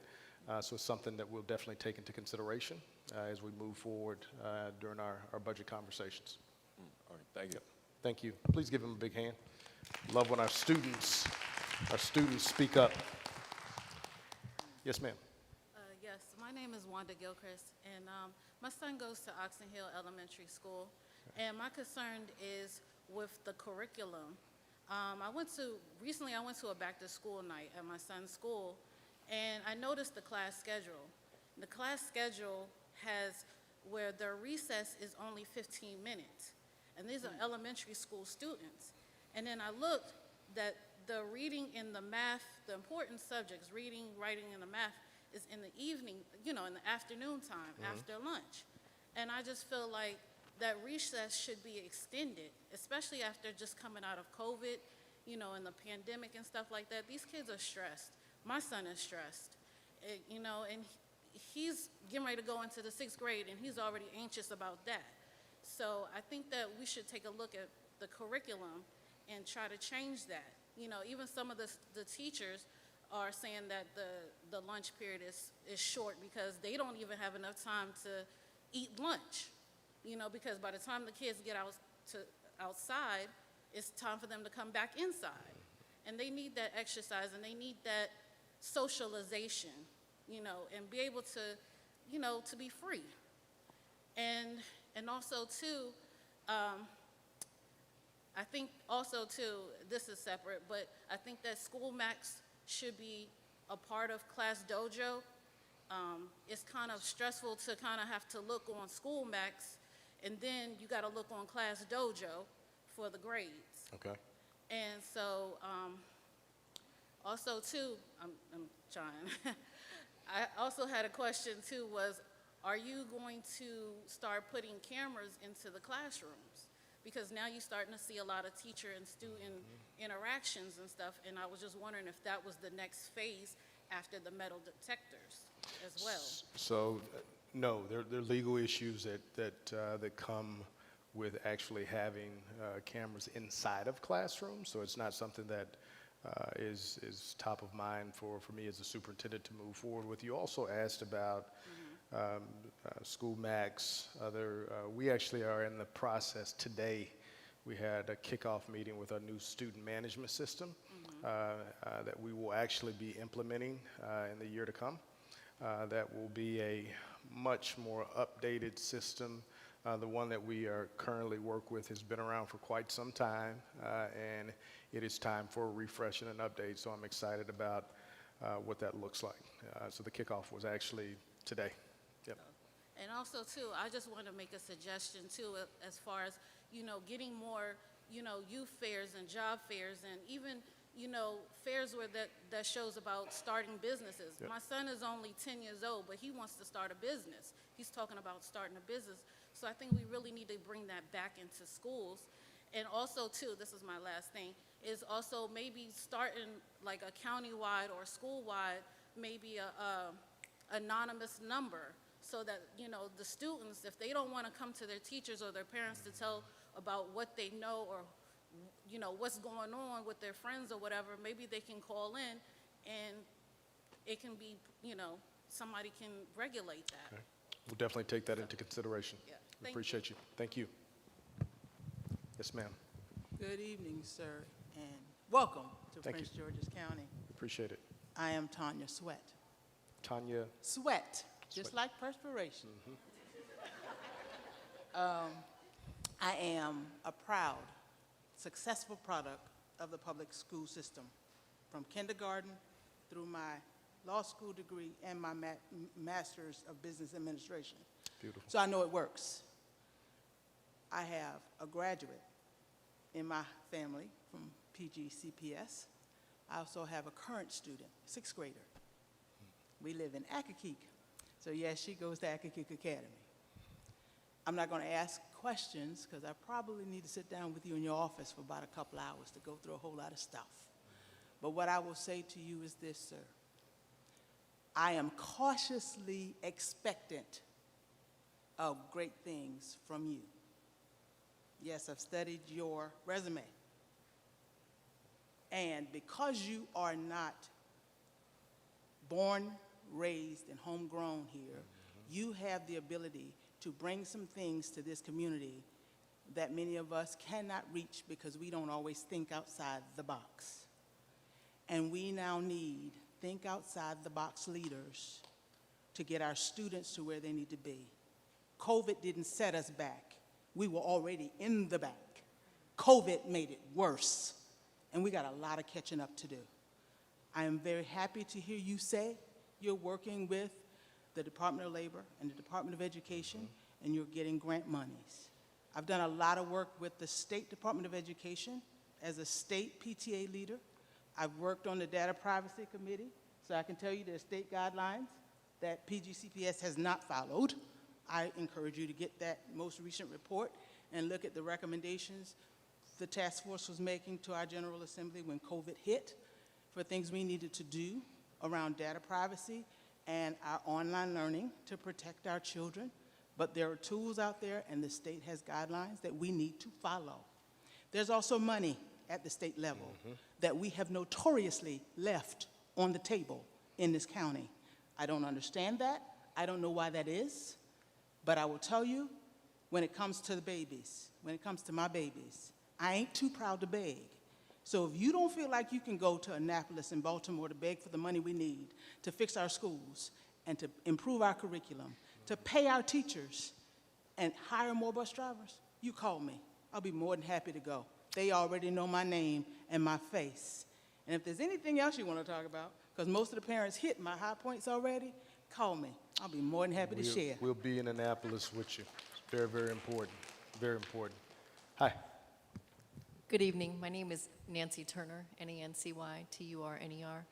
So it's something that we'll definitely take into consideration as we move forward during our budget conversations. All right, thank you. Yep. Thank you. Please give him a big hand. Love when our students speak up. Yes, ma'am. Yes, my name is Wanda Gilchrist, and my son goes to Oxon Hill Elementary School, and my concern is with the curriculum. Recently I went to a back-to-school night at my son's school, and I noticed the class schedule. The class schedule has where their recess is only 15 minutes, and these are elementary school students. And then I looked that the reading in the math, the important subjects, reading, writing, and the math, is in the evening, in the afternoon time, after lunch. And I just feel like that recess should be extended, especially after just coming out of COVID, and the pandemic and stuff like that. These kids are stressed. My son is stressed, and he's getting ready to go into the 6th grade, and he's already anxious about that. So I think that we should take a look at the curriculum and try to change that. Even some of the teachers are saying that the lunch period is short because they don't even have enough time to eat lunch, because by the time the kids get outside, it's time for them to come back inside. And they need that exercise, and they need that socialization, and be able to, to be free. And also, too, I think also, too, this is separate, but I think that School Max should be a part of Class Dojo. It's kind of stressful to kind of have to look on School Max, and then you got to look on Class Dojo for the grades. Okay. And so, also, too, I'm trying. I also had a question, too, was, are you going to start putting cameras into the classrooms? Because now you're starting to see a lot of teacher and student interactions and stuff, and I was just wondering if that was the next phase after the metal detectors as well. So, no, there are legal issues that come with actually having cameras inside of classrooms. So it's not something that is top of mind for me as a superintendent to move forward with. You also asked about School Max. We actually are in the process today. We had a kickoff meeting with our new student management system that we will actually be implementing in the year to come. That will be a much more updated system. The one that we are currently work with has been around for quite some time, and it is time for a refresh and an update, so I'm excited about what that looks like. So the kickoff was actually today. Yep. And also, too, I just want to make a suggestion, too, as far as, getting more, youth fairs and job fairs and even, fairs where that shows about starting businesses. Yep. My son is only 10 years old, but he wants to start a business. He's talking about starting a business. So I think we really need to bring that back into schools. And also, too, this is my last thing, is also maybe starting like a countywide or school-wide, maybe a anonymous number, so that, the students, if they don't want to come to their teachers or their parents to tell about what they know or, what's going on with their friends or whatever, maybe they can call in and it can be, somebody can regulate that. Okay. We'll definitely take that into consideration. Yeah. We appreciate you. Thank you. Yes, ma'am. Good evening, sir, and welcome to Thank Prince you. George's County. Appreciate it. I am Tanya Sweat. Tanya. Sweat, just like perspiration. I am a proud, successful product of the public school system, from kindergarten through my law school degree and my master's of business administration. Beautiful. So I know it works. I have a graduate in my family from PGCPS. I also have a current student, 6th grader. We live in Accokeek. So yes, she goes to Accokeek Academy. I'm not going to ask questions because I probably need to sit down with you in your office for about a couple hours to go through a whole lot of stuff. But what I will say to you is this, sir. I am cautiously expectant of great things from you. Yes, I've studied your resume. And because you are not born, raised, and homegrown here, you have the ability to bring some things to this community that many of us cannot reach because we don't always think outside the box. And we now need think outside the box leaders to get our students to where they need to be. COVID didn't set us back. We were already in the back. COVID made it worse, and we got a lot of catching up to do. I am very happy to hear you say you're working with the Department of Labor and the Department of Education, and you're getting grant monies. I've done a lot of work with the State Department of Education as a state PTA leader. I've worked on the Data Privacy Committee, so I can tell you there's state guidelines that PGCPS has not followed. I encourage you to get that most recent report and look at the recommendations the task force was making to our General Assembly when COVID hit for things we needed to do around data privacy and our online learning to protect our children. But there are tools out there, and the state has guidelines that we need to follow. There's also money at the state level that we have notoriously left on the table in this county. I don't understand that. I don't know why that is. But I will tell you, when it comes to the babies, when it comes to my babies, I ain't too proud to beg. So if you don't feel like you can go to Annapolis and Baltimore to beg for the money we need to fix our schools and to improve our curriculum, to pay our teachers and hire more bus drivers, you call me. I'll be more than happy to go. They already know my name and my face. And if there's anything else you want to talk about, because most of the parents hit my high points already, call me. I'll be more than happy to share. We'll be in Annapolis with you. It's very, very important. Very important. Hi. Good evening. My name is Nancy Turner, Nancyturner.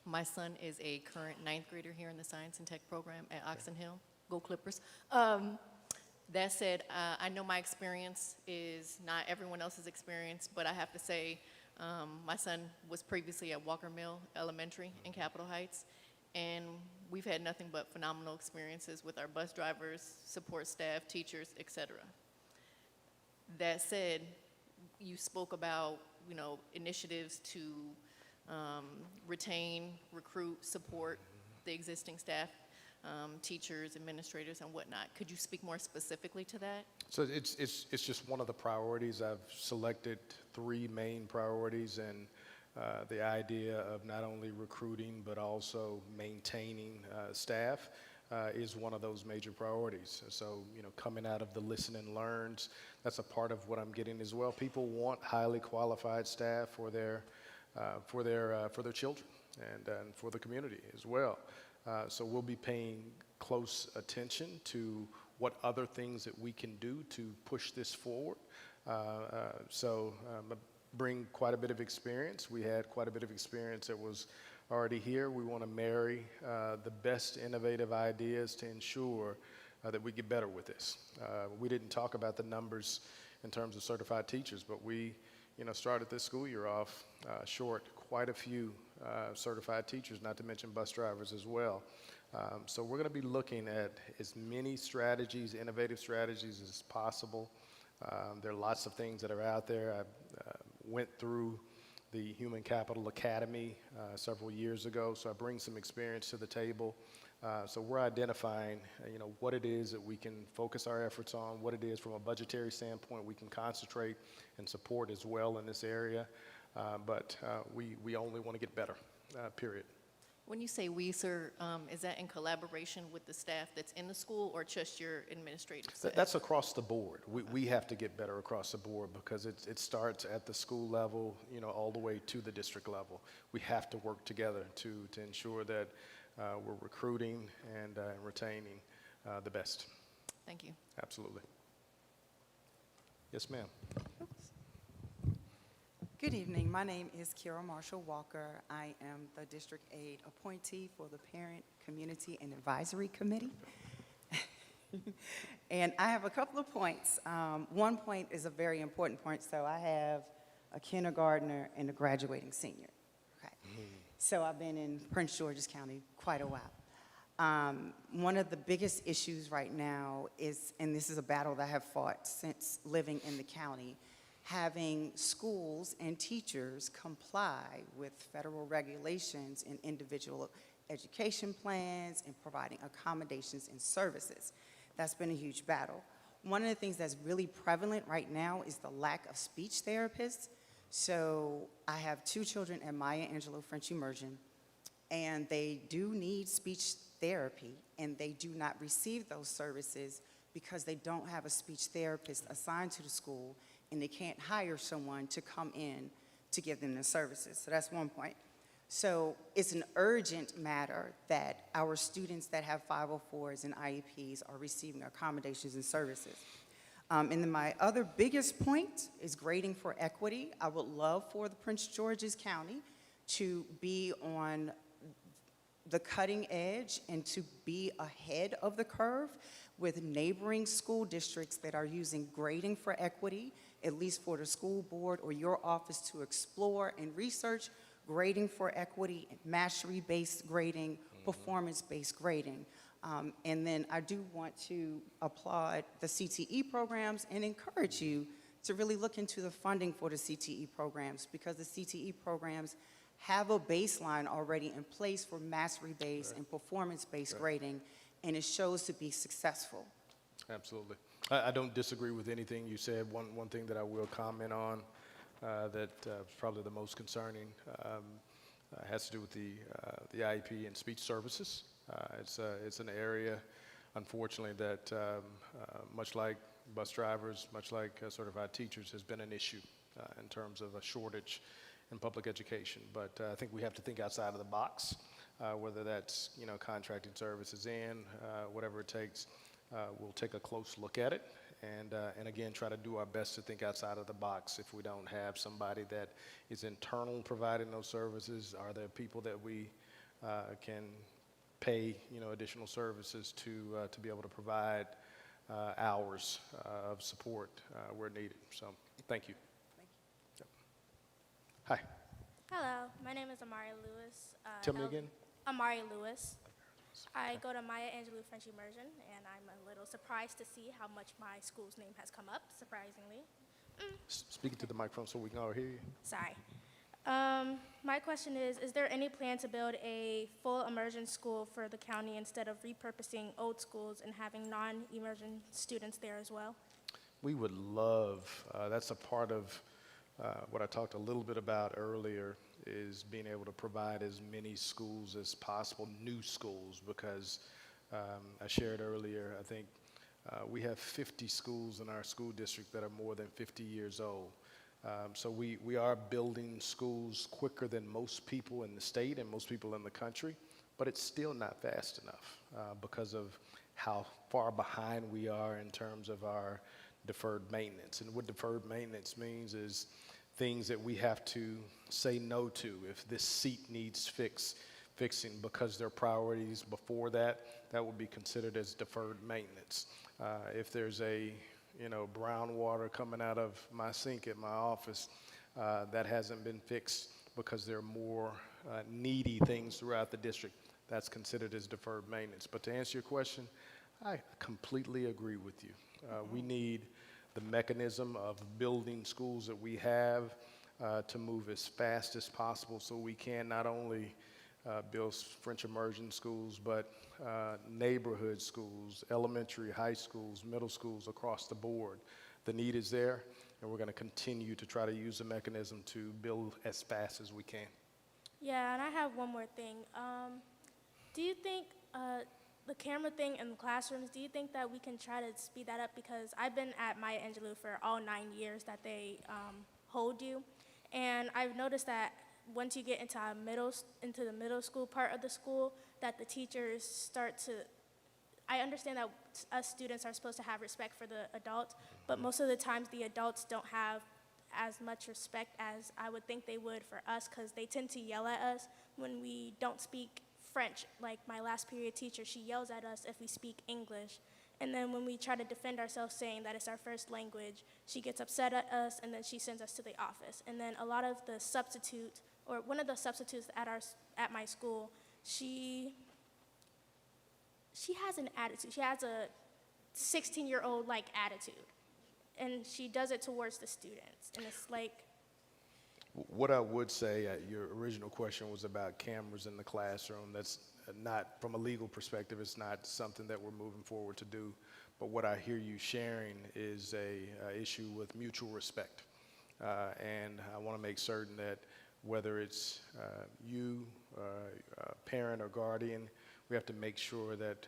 My son is a current 9th grader here in the Science and Tech program at Oxon Hill. Go Clippers. That said, I know my experience is not everyone else's experience, but I have to say my son was previously at Walker Mill Elementary in Capitol Heights, and we've had nothing but phenomenal experiences with our bus drivers, support staff, teachers, etc. That said, you spoke about, initiatives to retain, recruit, support the existing staff, teachers, administrators, and whatnot. Could you speak more specifically to that? So it's just one of the priorities. I've selected 3 main priorities, and the idea of not only recruiting but also maintaining staff is one of those major priorities. So, coming out of the listen and learns, that's a part of what I'm getting as well. People want highly qualified staff for their children and for the community as well. So we'll be paying close attention to what other things that we can do to push this forward. Bring quite a bit of experience. We had quite a bit of experience that was already here. We want to marry the best innovative ideas to ensure that we get better with this. We didn't talk about the numbers in terms of certified teachers, but we started this school year off short quite a few certified teachers, not to mention bus drivers as well. So we're going to be looking at as many strategies, innovative strategies as possible. There are lots of things that are out there. I went through the Human Capital Academy several years ago, so I bring some experience to the table. So we're identifying, what it is that we can focus our efforts on, what it is from a budgetary standpoint we can concentrate and support as well in this area. But we only want to get better, period. When you say we, sir, is that in collaboration with the staff that's in the school or just your administrative staff? That's across the board. We have to get better across the board because it starts at the school level, you know, all the way to the district level. We have to work together to ensure that we're recruiting and retaining the best. Thank you. Absolutely. Yes, ma'am. Good evening. My name is Kara Marshall Walker. I am the district aide appointee for the Parent, Community, and Advisory Committee. And I have a couple of points. One point is a very important point. So I have a kindergartner and a graduating senior. Okay. So I've been in Prince George's County quite a while. One of the biggest issues right now is, and this is a battle that I have fought since living in the county, having schools and teachers comply with federal regulations and individual education plans and providing accommodations and services. That's been a huge battle. One of the things that's really prevalent right now is the lack of speech therapists. So I have 2 children at Maya Angelou French Immersion, and they do need speech therapy, and they do not receive those services because they don't have a speech therapist assigned to the school, and they can't hire someone to come in to give them the services. So that's one point. So it's an urgent matter that our students that have 504s and IEPs are receiving accommodations and services. And then my other biggest point is grading for equity. I would love for the Prince George's County to be on the cutting edge and to be ahead of the curve with neighboring school districts that are using grading for equity, at least for the school board or your office to explore and research grading for equity, mastery-based grading, performance-based grading. And then I do want to applaud the CTE programs and encourage you to really look into the funding for the CTE programs, because the CTE programs have a baseline already in place for mastery-based and performance-based grading, and it shows to be successful. Absolutely. I don't disagree with anything you said. One thing that I will comment on that probably the most concerning has to do with the IEP and speech services. It's an area, unfortunately, that much like bus drivers, much like certified teachers, has been an issue in terms of a shortage in public education. But I think we have to think outside of the box, whether that's contracting services in, whatever it takes. We'll take a close look at it, and again try to do our best to think outside of the box. If we don't have somebody that is internal providing those services, are there people that we can pay additional services to be able to provide hours of support where needed? So thank you. Yep. Hi. Hello, my name is Amari Lewis. Tell me again. Amari Lewis. I go to Maya Angelou French Immersion, and I'm a little surprised to see how much my school's name has come up, surprisingly. Speaking to the microphone so we can all hear you. Sorry. My question is there any plan to build a full immersion school for the county instead of repurposing old schools and having non-immersion students there as well? We would love, that's a part of what I talked a little bit about earlier, is being able to provide as many schools as possible, new schools, because I shared earlier, I think we have 50 schools in our school district that are more than 50 years old. So we are building schools quicker than most people in the state and most people in the country, but it's still not fast enough because of how far behind we are in terms of our deferred maintenance. And what deferred maintenance means is things that we have to say no to. If this seat needs fixing because there are priorities before that, that would be considered as deferred maintenance. If there's a brown water coming out of my sink at my office that hasn't been fixed because there are more needy things throughout the district, that's considered as deferred maintenance. But to answer your question, I completely agree with you. We need the mechanism of building schools that we have to move as fast as possible so we can not only build French immersion schools, but neighborhood schools, elementary, high schools, middle schools across the board. The need is there, and we're going to continue to try to use the mechanism to build as fast as we can. Yeah, and I have one more thing. Do you think the camera thing in the classrooms, do you think that we can try to speed that up? Because I've been at Maya Angelou for all 9 years that they hold you. And I've noticed that once you get into the middle school part of the school, that the teachers start to, I understand that us students are supposed to have respect for the adults, but most of the times the adults don't have as much respect as I would think they would for us, because they tend to yell at us when we don't speak French. Like my last period teacher, she yells at us if we speak English. And then when we try to defend ourselves saying that it's our first language, she gets upset at us and then she sends us to the office. And then a lot of the substitutes, or one of the substitutes at my school, she has an attitude. She has a 16-year-old like attitude. And she does it towards the students. And it's like, what I would say, your original question was about cameras in the classroom. That's not, from a legal perspective, it's not something that we're moving forward to do. But what I hear you sharing is a issue with mutual respect. And I want to make certain that whether it's you, parent or guardian, we have to make sure that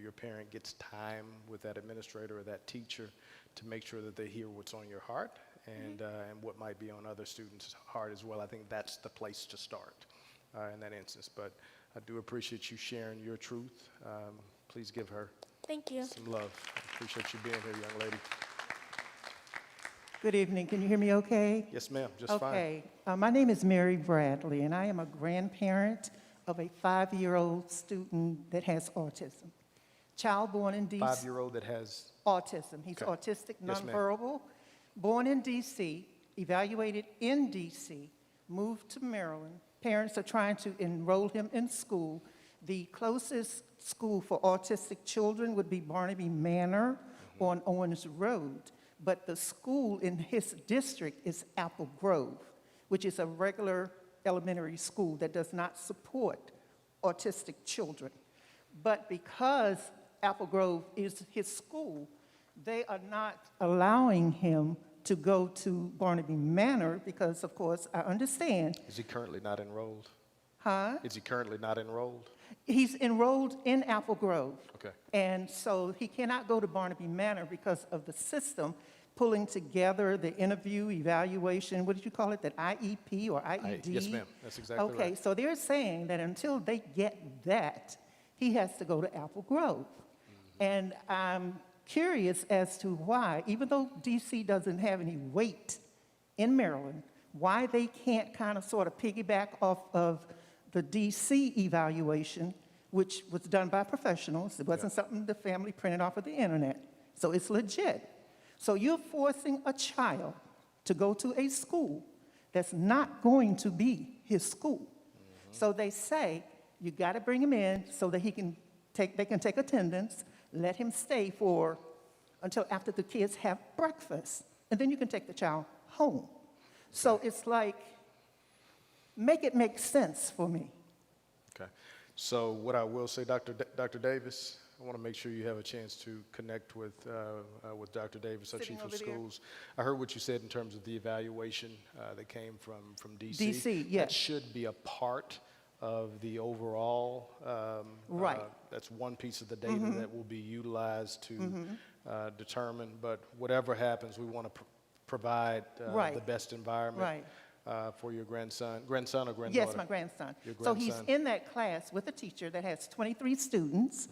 your parent gets time with that administrator or that teacher to make sure that they hear what's on your heart and what might be on other students' heart as well. I think that's the place to start in that instance. But I do appreciate you sharing your truth. Please give her thank you. some love. I appreciate you being here, young lady. Good evening. Can you hear me okay? Yes, ma'am. Just fine. Okay. My name is Mary Bradley, and I am a grandparent of a 5-year-old student that has autism. Child born in D.C. 5-year-old that has autism. He's Okay. autistic, Yes, ma'am. nonverbal, born in D.C., evaluated in D.C., moved to Maryland. Parents are trying to enroll him in school. The closest school for autistic children would be Barnaby Manor on Owens Road. But the school in his district is Apple Grove, which is a regular elementary school that does not support autistic children. But because Apple Grove is his school, they are not allowing him to go to Barnaby Manor because, of course, I understand. Is he currently not enrolled? Huh? Is he currently not enrolled? He's enrolled in Apple Grove. Okay. And so he cannot go to Barnaby Manor because of the system pulling together the interview, evaluation, what did you call it, that IEP or IED? Yes, ma'am. That's exactly right. Okay, so they're saying that until they get that, he has to go to Apple Grove. And I'm curious as to why, even though DC doesn't have any weight in Maryland, why they can't kind of sort of piggyback off of the DC evaluation, which was done by professionals. It wasn't something the family printed off of the internet. So it's legit. So you're forcing a child to go to a school that's not going to be his school. So they say, you got to bring him in so that they can take attendance, let him stay until after the kids have breakfast, and then you can take the child home. So it's like, make it make sense for me. Okay. So what I will say, Dr. Davis, I want to make sure you have a chance to connect with Dr. Davis, our Sitting chief of over there. schools. I heard what you said in terms of the evaluation that came from DC. DC, yes. That should be a part of the overall. Right. That's one piece of the data that will be utilized to determine. But whatever happens, we want to provide Right. the best environment. Right. For your grandson or granddaughter? Yes, my grandson. Your So he's grandson. in that class with a teacher that has 23 students.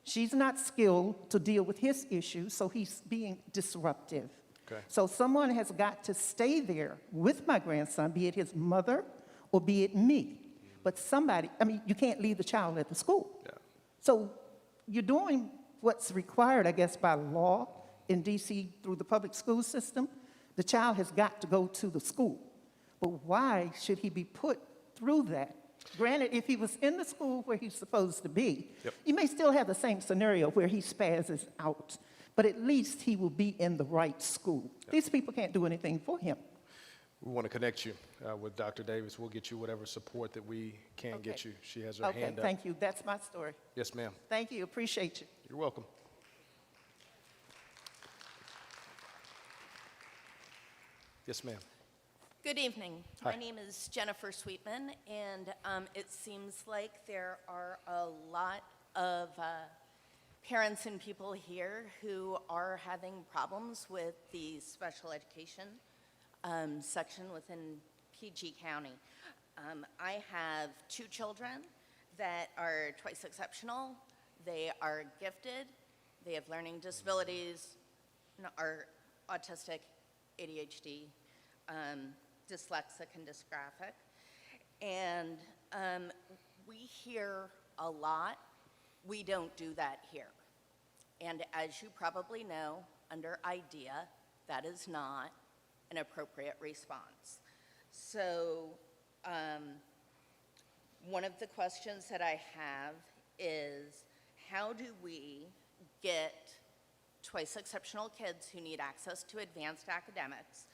She's not skilled to deal with his issues, so he's being disruptive. Okay. So someone has got to stay there with my grandson, be it his mother or be it me. But somebody, you can't leave the child at the school. Yeah. So you're doing what's required, I guess, by law in DC through the public school system. The child has got to go to the school. But why should he be put through that? Granted, if he was in the school where he's supposed to be, you may still have the same scenario where he spazzes out, but at least he will be in the right school. These people can't do anything for him. We want to connect you with Dr. Davis. We'll get you whatever support that we can get you. She has her hand up. Thank you. That's my story. Yes, ma'am. Thank you. Appreciate you. You're welcome. Yes, ma'am. Good evening. Hi. My name is Jennifer Sweetman, and it seems like there are a lot of parents and people here who are having problems with the special education section within PG County. I have 2 children that are twice exceptional. They are gifted. They have learning disabilities, are autistic, ADHD, dyslexic and dysgraphic. And we hear a lot, we don't do that here. And as you probably know, under IDEA, that is not an appropriate response. So one of the questions that I have is, how do we get twice exceptional kids who need access to advanced academics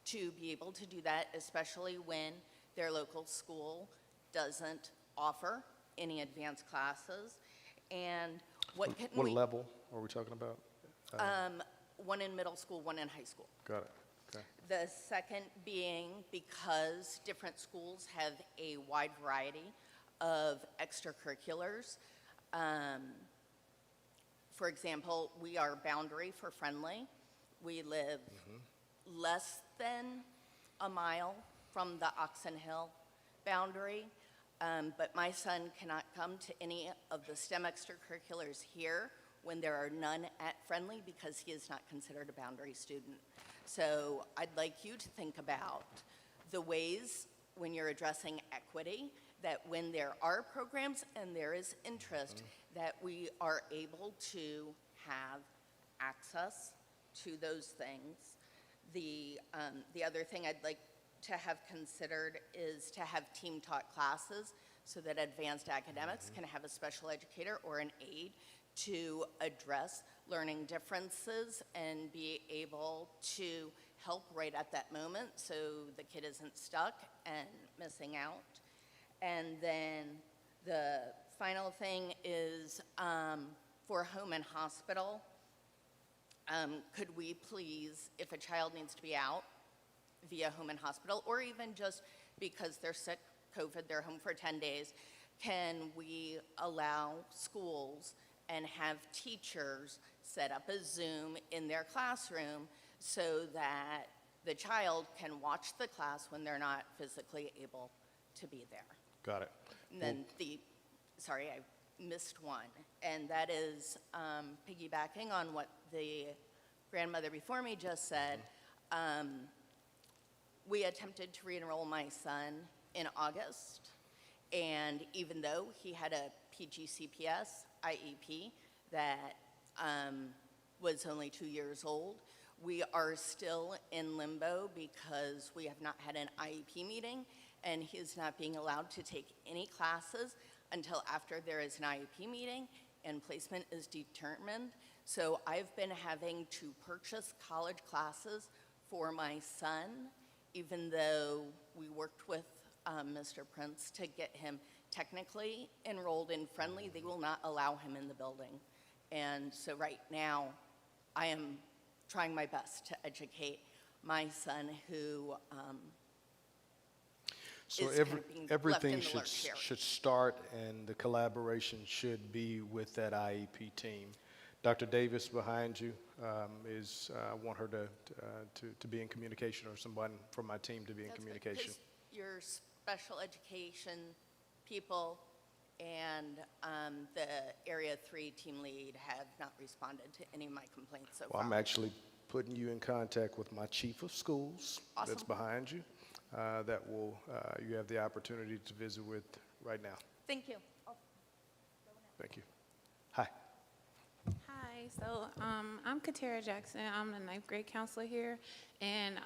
to be able to do that, especially when their local school doesn't offer any advanced classes? And what level are we talking about? One in middle school, one in high school. Got it. Okay. The second being because different schools have a wide variety of extracurriculars. For example, we are boundary for Friendly. We live less than a mile from the Oxon Hill boundary, but my son cannot come to any of the STEM extracurriculars here when there are none at Friendly because he is not considered a boundary student. So I'd like you to think about the ways when you're addressing equity that when there are programs and there is interest, that we are able to have access to those things. The other thing I'd like to have considered is to have team-taught classes so that advanced academics can have a special educator or an aide to address learning differences and be able to help right at that moment so the kid isn't stuck and missing out. And then the final thing is for home and hospital, could we please, if a child needs to be out via home and hospital, or even just because they're sick, COVID, they're home for 10 days, can we allow schools and have teachers set up a Zoom in their classroom so that the child can watch the class when they're not physically able to be there? Got it. And then sorry, I missed one, and that is piggybacking on what the grandmother before me just said. We attempted to re-enroll my son in August, and even though he had a PGCPS IEP that was only 2 years old, we are still in limbo because we have not had an IEP meeting, and he is not being allowed to take any classes until after there is an IEP meeting and placement is determined. So I've been having to purchase college classes for my son, even though we worked with Mr. Prince to get him technically enrolled in Friendly. They will not allow him in the building. And so right now, I am trying my best to educate my son who So is kind of being left in everything the lurch here. should start, and the collaboration should be with that IEP team. Dr. Davis behind you I want her to be in communication, or someone from my team to be in That's right, communication. 'cause your special education people and the Area 3 team lead have not responded to any of my complaints so Well, far. I'm actually putting you in contact with my chief of schools that's Awesome. behind you, that will you have the opportunity to visit with right now. Thank you. Thank you. Hi. Hi, so I'm Katera Jackson. I'm the 9th grade counselor here. And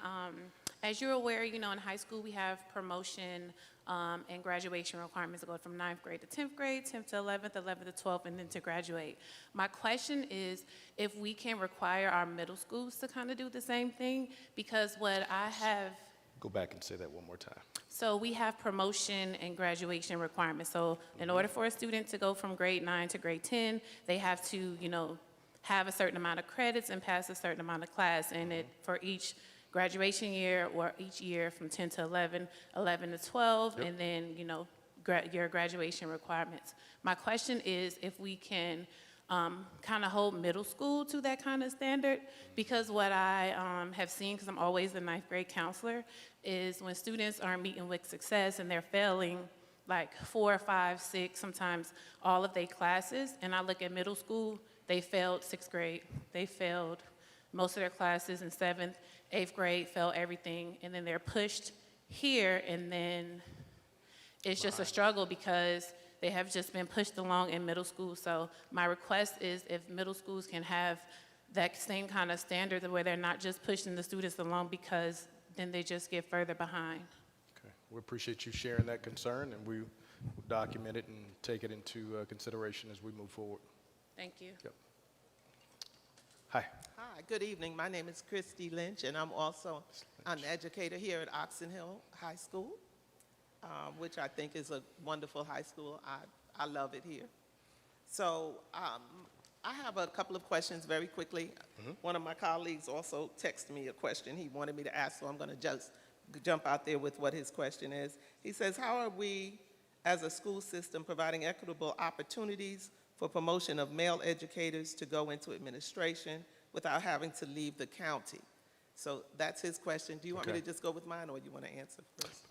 as you're aware, you know, in high school we have promotion and graduation requirements that go from 9th grade to 10th grade, 10th to 11th, 11th to 12th, and then to graduate. My question is if we can require our middle schools to kind of do the same thing, because what I have... Go back and say that one more time. So we have promotion and graduation requirements. So in order for a student to go from grade 9 to grade 10, they have to, you know, have a certain amount of credits and pass a certain amount of class. And for each graduation year or each year from 10 to 11, 11 to 12, and then, you know, your graduation requirements. My question is if we can kind of hold middle school to that kind of standard, because what I have seen, because I'm always the ninth grade counselor, is when students aren't meeting with success and they're failing like 4, 5, 6, sometimes all of their classes, and I look at middle school, they failed 6th grade, they failed most of their classes in 7th, 8th grade, failed everything, and then they're pushed here, and then it's just a struggle because they have just been pushed along in middle school. So my request is if middle schools can have that same kind of standard where they're not just pushing the students along, because then they just get further behind. Okay. We appreciate you sharing that concern, and we will document it and take it into consideration as we move forward. Thank you. Yep. Hi. Hi, good evening. My name is Christy Lynch, and I'm also an educator here at Oxon Hill High School, which I think is a wonderful high school. I love it here. So I have a couple of questions very quickly. One of my colleagues also texted me a question he wanted me to ask, so I'm going to just jump out there with what his question is. He says, how are we as a school system providing equitable opportunities for promotion of male educators to go into administration without having to leave the county? So that's his question. Do you want me to just go with mine, or you want to answer first?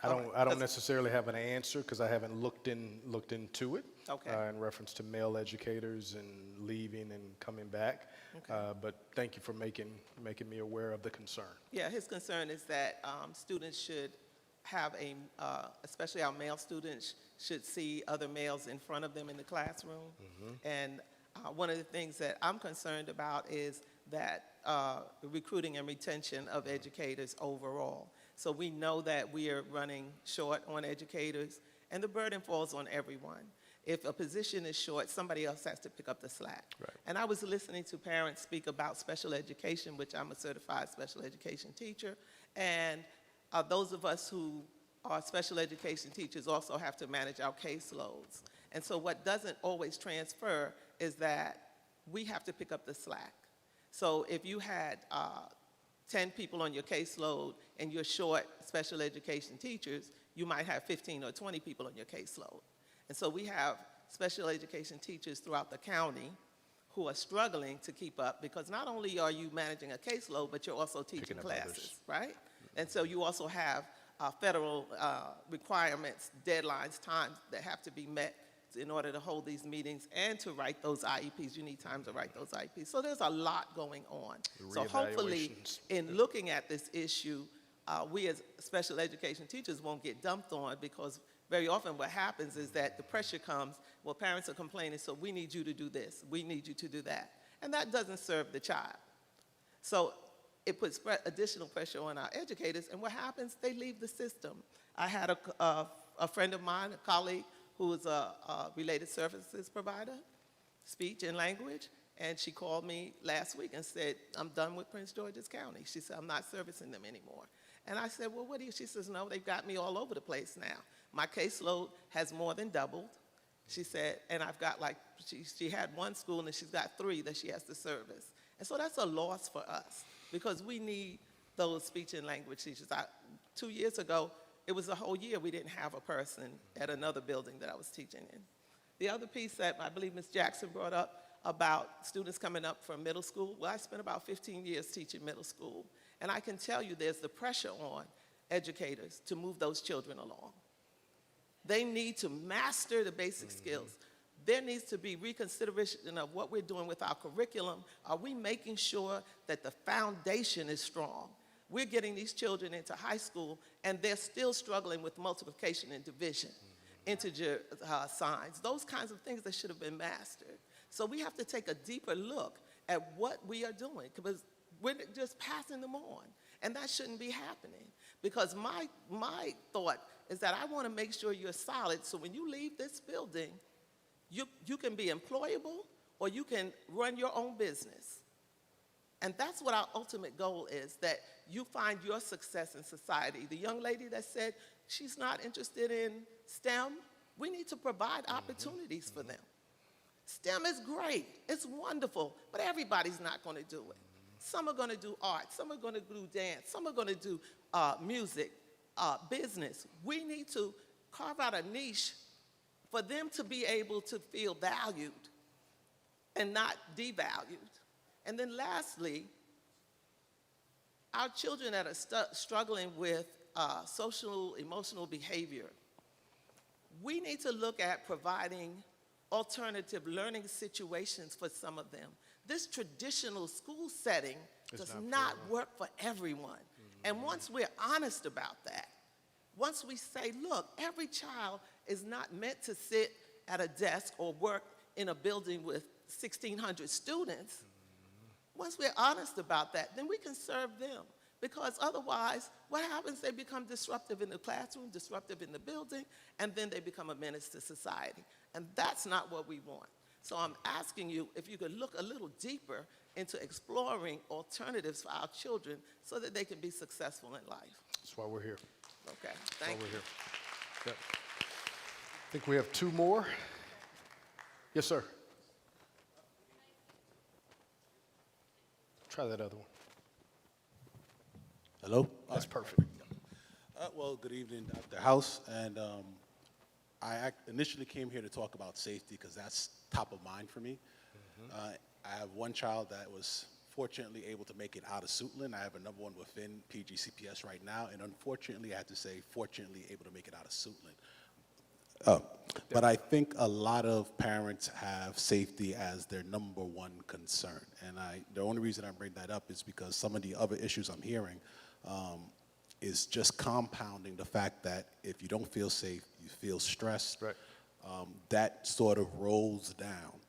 I don't necessarily have an answer because I haven't looked into it in reference to male educators and leaving and coming back. But thank you for making me aware of the concern. Yeah, his concern is that students should have especially our male students, should see other males in front of them in the classroom. And one of the things that I'm concerned about is that recruiting and retention of educators overall. So we know that we are running short on educators, and the burden falls on everyone. If a position is short, somebody else has to pick up the slack. Right. And I was listening to parents speak about special education, which I'm a certified special education teacher, and those of us who are special education teachers also have to manage our caseloads. And so what doesn't always transfer is that we have to pick up the slack. So if you had 10 people on your caseload and you're short special education teachers, you might have 15 or 20 people on your caseload. And so we have special education teachers throughout the county who are struggling to keep up, because not only are you managing a caseload, but you're also teaching classes, right? And so you also have federal requirements, deadlines, times that have to be met in order to hold these meetings and to write those IEPs. You need time to write those IEPs. So there's a lot going on. So hopefully, in looking at this issue, we as special education teachers won't get dumped on, because very often what happens is that the pressure comes, well, parents are complaining, so we need you to do this, we need you to do that. And that doesn't serve the child. So it puts additional pressure on our educators, and what happens, they leave the system. I had a friend of mine, a colleague, who is a related services provider, speech and language, and she called me last week and said, I'm done with Prince George's County. She said, I'm not servicing them anymore. And I said, well, what do you? She says, no, they've got me all over the place now. My caseload has more than doubled. She said, and I've got she had one school and she's got 3 that she has to service. And so that's a loss for us, because we need those speech and language teachers. 2 years ago, it was a whole year we didn't have a person at another building that I was teaching in. The other piece that I believe Ms. Jackson brought up about students coming up from middle school, well, I spent about 15 years teaching middle school, and I can tell you there's the pressure on educators to move those children along. They need to master the basic skills. There needs to be reconsideration of what we're doing with our curriculum. Are we making sure that the foundation is strong? We're getting these children into high school, and they're still struggling with multiplication and division, integer signs, those kinds of things that should have been mastered. So we have to take a deeper look at what we are doing, because we're just passing them on, and that shouldn't be happening. Because my thought is that I want to make sure you're solid, so when you leave this building, you can be employable, or you can run your own business. And that's what our ultimate goal is, that you find your success in society. The young lady that said she's not interested in STEM, we need to provide opportunities for them. STEM is great, it's wonderful, but everybody's not going to do it. Some are going to do art. Some are going to do dance. Some are going to do music, business. We need to carve out a niche for them to be able to feel valued and not devalued. And then lastly, our children that are struggling with social, emotional behavior, we need to look at providing alternative learning situations for some of them. This traditional school setting does not work for everyone. And once we're honest about that, once we say, look, every child is not meant to sit at a desk or work in a building with 1,600 students, once we're honest about that, then we can serve them. Because otherwise, what happens? They become disruptive in the classroom, disruptive in the building, and then they become a menace to society. And that's not what we want. So I'm asking you if you could look a little deeper into exploring alternatives for our children so that they can be successful in life. That's why we're here. Okay, thank you. We're here. Yep. I think we have two more. Yes, sir. Try that other one. Hello? That's perfect. Well, good evening, Dr. House. And I initially came here to talk about safety because that's top of mind for me. I have one child that was fortunately able to make it out of Suitland. I have another one within PGCPS right now. And unfortunately, I have to say, fortunately able to make it out of Suitland. But I think a lot of parents have safety as their number one concern. And the only reason I bring that up is because some of the other issues I'm hearing is just compounding the fact that if you don't feel safe, you feel stressed. Right. That sort of rolls down.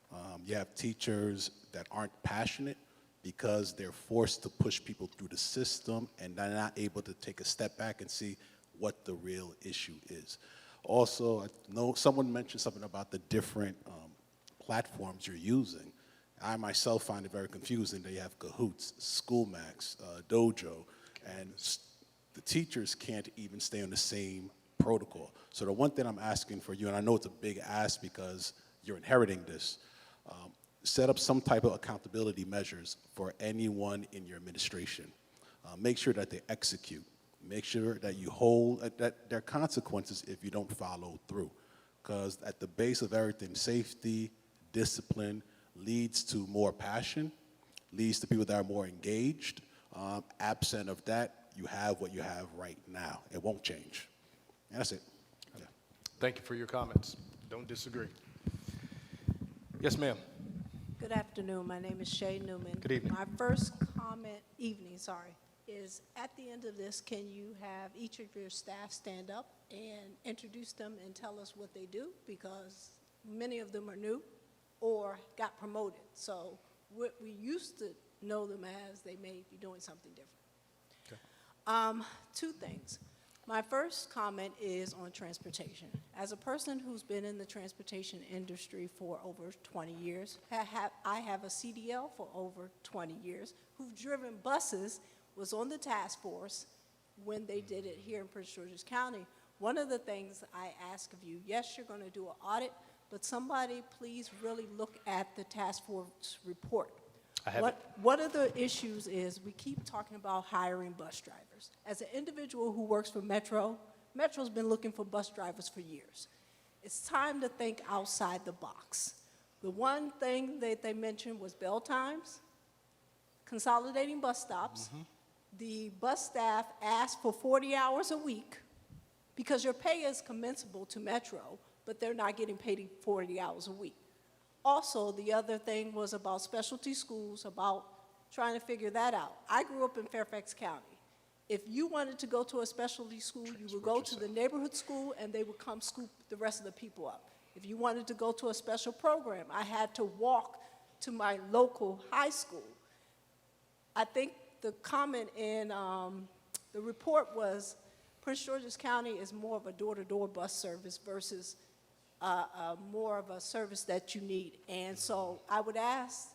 You have teachers that aren't passionate because they're forced to push people through the system and they're not able to take a step back and see what the real issue is. Also, I know someone mentioned something about the different platforms you're using. I myself find it very confusing that you have Cahoots, SchoolMax, Dojo, and the teachers can't even stay on the same protocol. So the one thing I'm asking for you, and I know it's a big ask because you're inheriting this, set up some type of accountability measures for anyone in your administration. Make sure that they execute. Make sure that you hold, that there are consequences if you don't follow through. Because at the base of everything, safety, discipline leads to more passion, leads to people that are more engaged. Absent of that, you have what you have right now. It won't change. And that's it. Yeah. Thank you for your comments. Don't disagree. Yes, ma'am. Good afternoon. My name is Shay Newman. Good evening. My first comment, is at the end of this, can you have each of your staff stand up and introduce them and tell us what they do? Because many of them are new or got promoted. So what we used to know them as, they may be doing something different. Okay. Two things. My first comment is on transportation. As a person who's been in the transportation industry for over 20 years, I have a CDL for over 20 years, who've driven buses, was on the task force when they did it here in Prince George's County. One of the things I ask of you, yes, you're going to do an audit, but somebody please really look at the task force report. One of the issues is we keep talking about hiring bus drivers. As an individual who works for Metro, Metro's been looking for bus drivers for years. It's time to think outside the box. The one thing that they mentioned was bell times, consolidating bus stops. The bus staff asked for 40 hours a week because your pay is commensurable to Metro, but they're not getting paid 40 hours a week. Also, the other thing was about specialty schools, about trying to figure that out. I grew up in Fairfax County. If you wanted to go to a specialty school, you would go to the neighborhood school and they would come scoop the rest of the people up. If you wanted to go to a special program, I had to walk to my local high school. I think the comment in the report was Prince George's County is more of a door-to-door bus service versus more of a service that you need. And so I would ask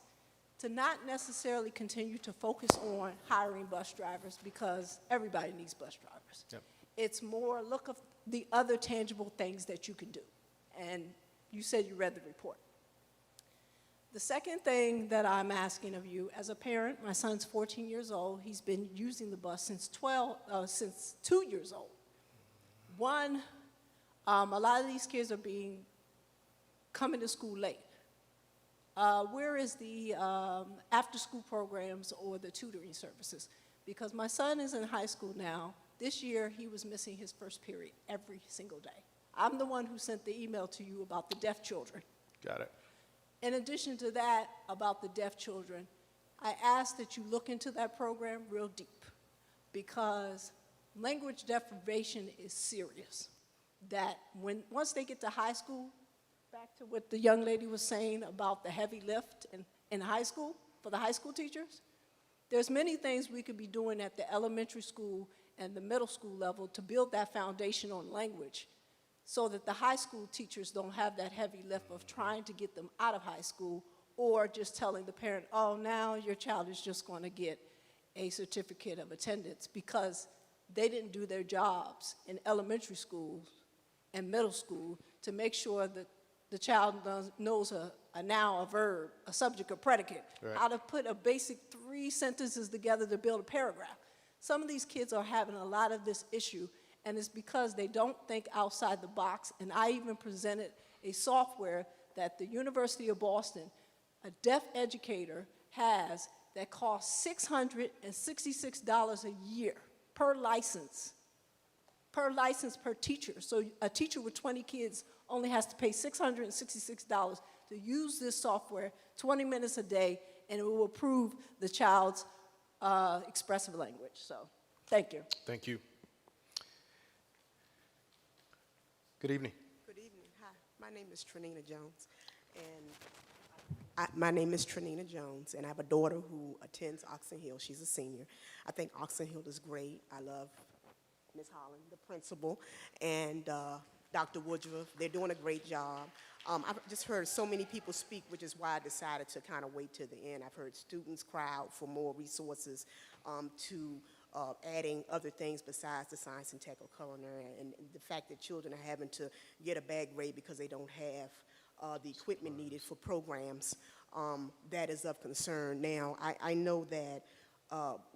to not necessarily continue to focus on hiring bus drivers because everybody needs bus drivers. Yep. It's more look at the other tangible things that you can do. And you said you read the report. The second thing that I'm asking of you, as a parent, my son's 14 years old. He's been using the bus since 2 years old. One, a lot of these kids are coming to school late. Where is the after-school programs or the tutoring services? Because my son is in high school now. This year, he was missing his first period every single day. I'm the one who sent the email to you about the deaf children. Got it. In addition to that, about the deaf children, I ask that you look into that program real deep, because language deprivation is serious. That once they get to high school, back to what the young lady was saying about the heavy lift in high school, for the high school teachers, there's many things we could be doing at the elementary school and the middle school level to build that foundation on language, so that the high school teachers don't have that heavy lift of trying to get them out of high school, or just telling the parent, oh, now your child is just going to get a certificate of attendance, because they didn't do their jobs in elementary schools and middle school to make sure that the child knows a noun, a verb, a subject, a predicate, Right. how to put a basic 3 sentences together to build a paragraph. Some of these kids are having a lot of this issue, and it's because they don't think outside the box. And I even presented a software that the University of Boston, a deaf educator, has that costs $666 a year per license per teacher. So a teacher with 20 kids only has to pay $666 to use this software 20 minutes a day, and it will improve the child's expressive language. So thank you. Thank you. Good evening. Good evening. Hi, my name is Trinina Jones, and my name is Trinina Jones, and I have a daughter who attends Oxon Hill. She's a senior. I think Oxon Hill is great. I love Ms. Holland, the principal, and Dr. Woodruff. They're doing a great job. I've just heard so many people speak, which is why I decided to kind of wait to the end. I've heard students cry out for more resources to adding other things besides the science and tech or culinary, and the fact that children are having to get a bad grade because they don't have the equipment needed for programs, that is of concern. Now, I know that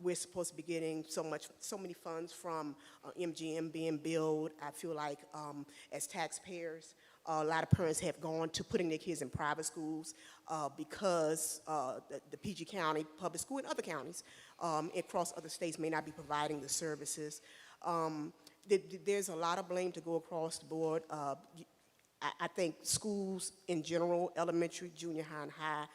we're supposed to be getting so many funds from MGM being billed. I feel like as taxpayers, a lot of parents have gone to putting their kids in private schools because the PG County Public School and other counties across other states may not be providing the services. There's a lot of blame to go across the board. I think schools in general, elementary, junior high, and high,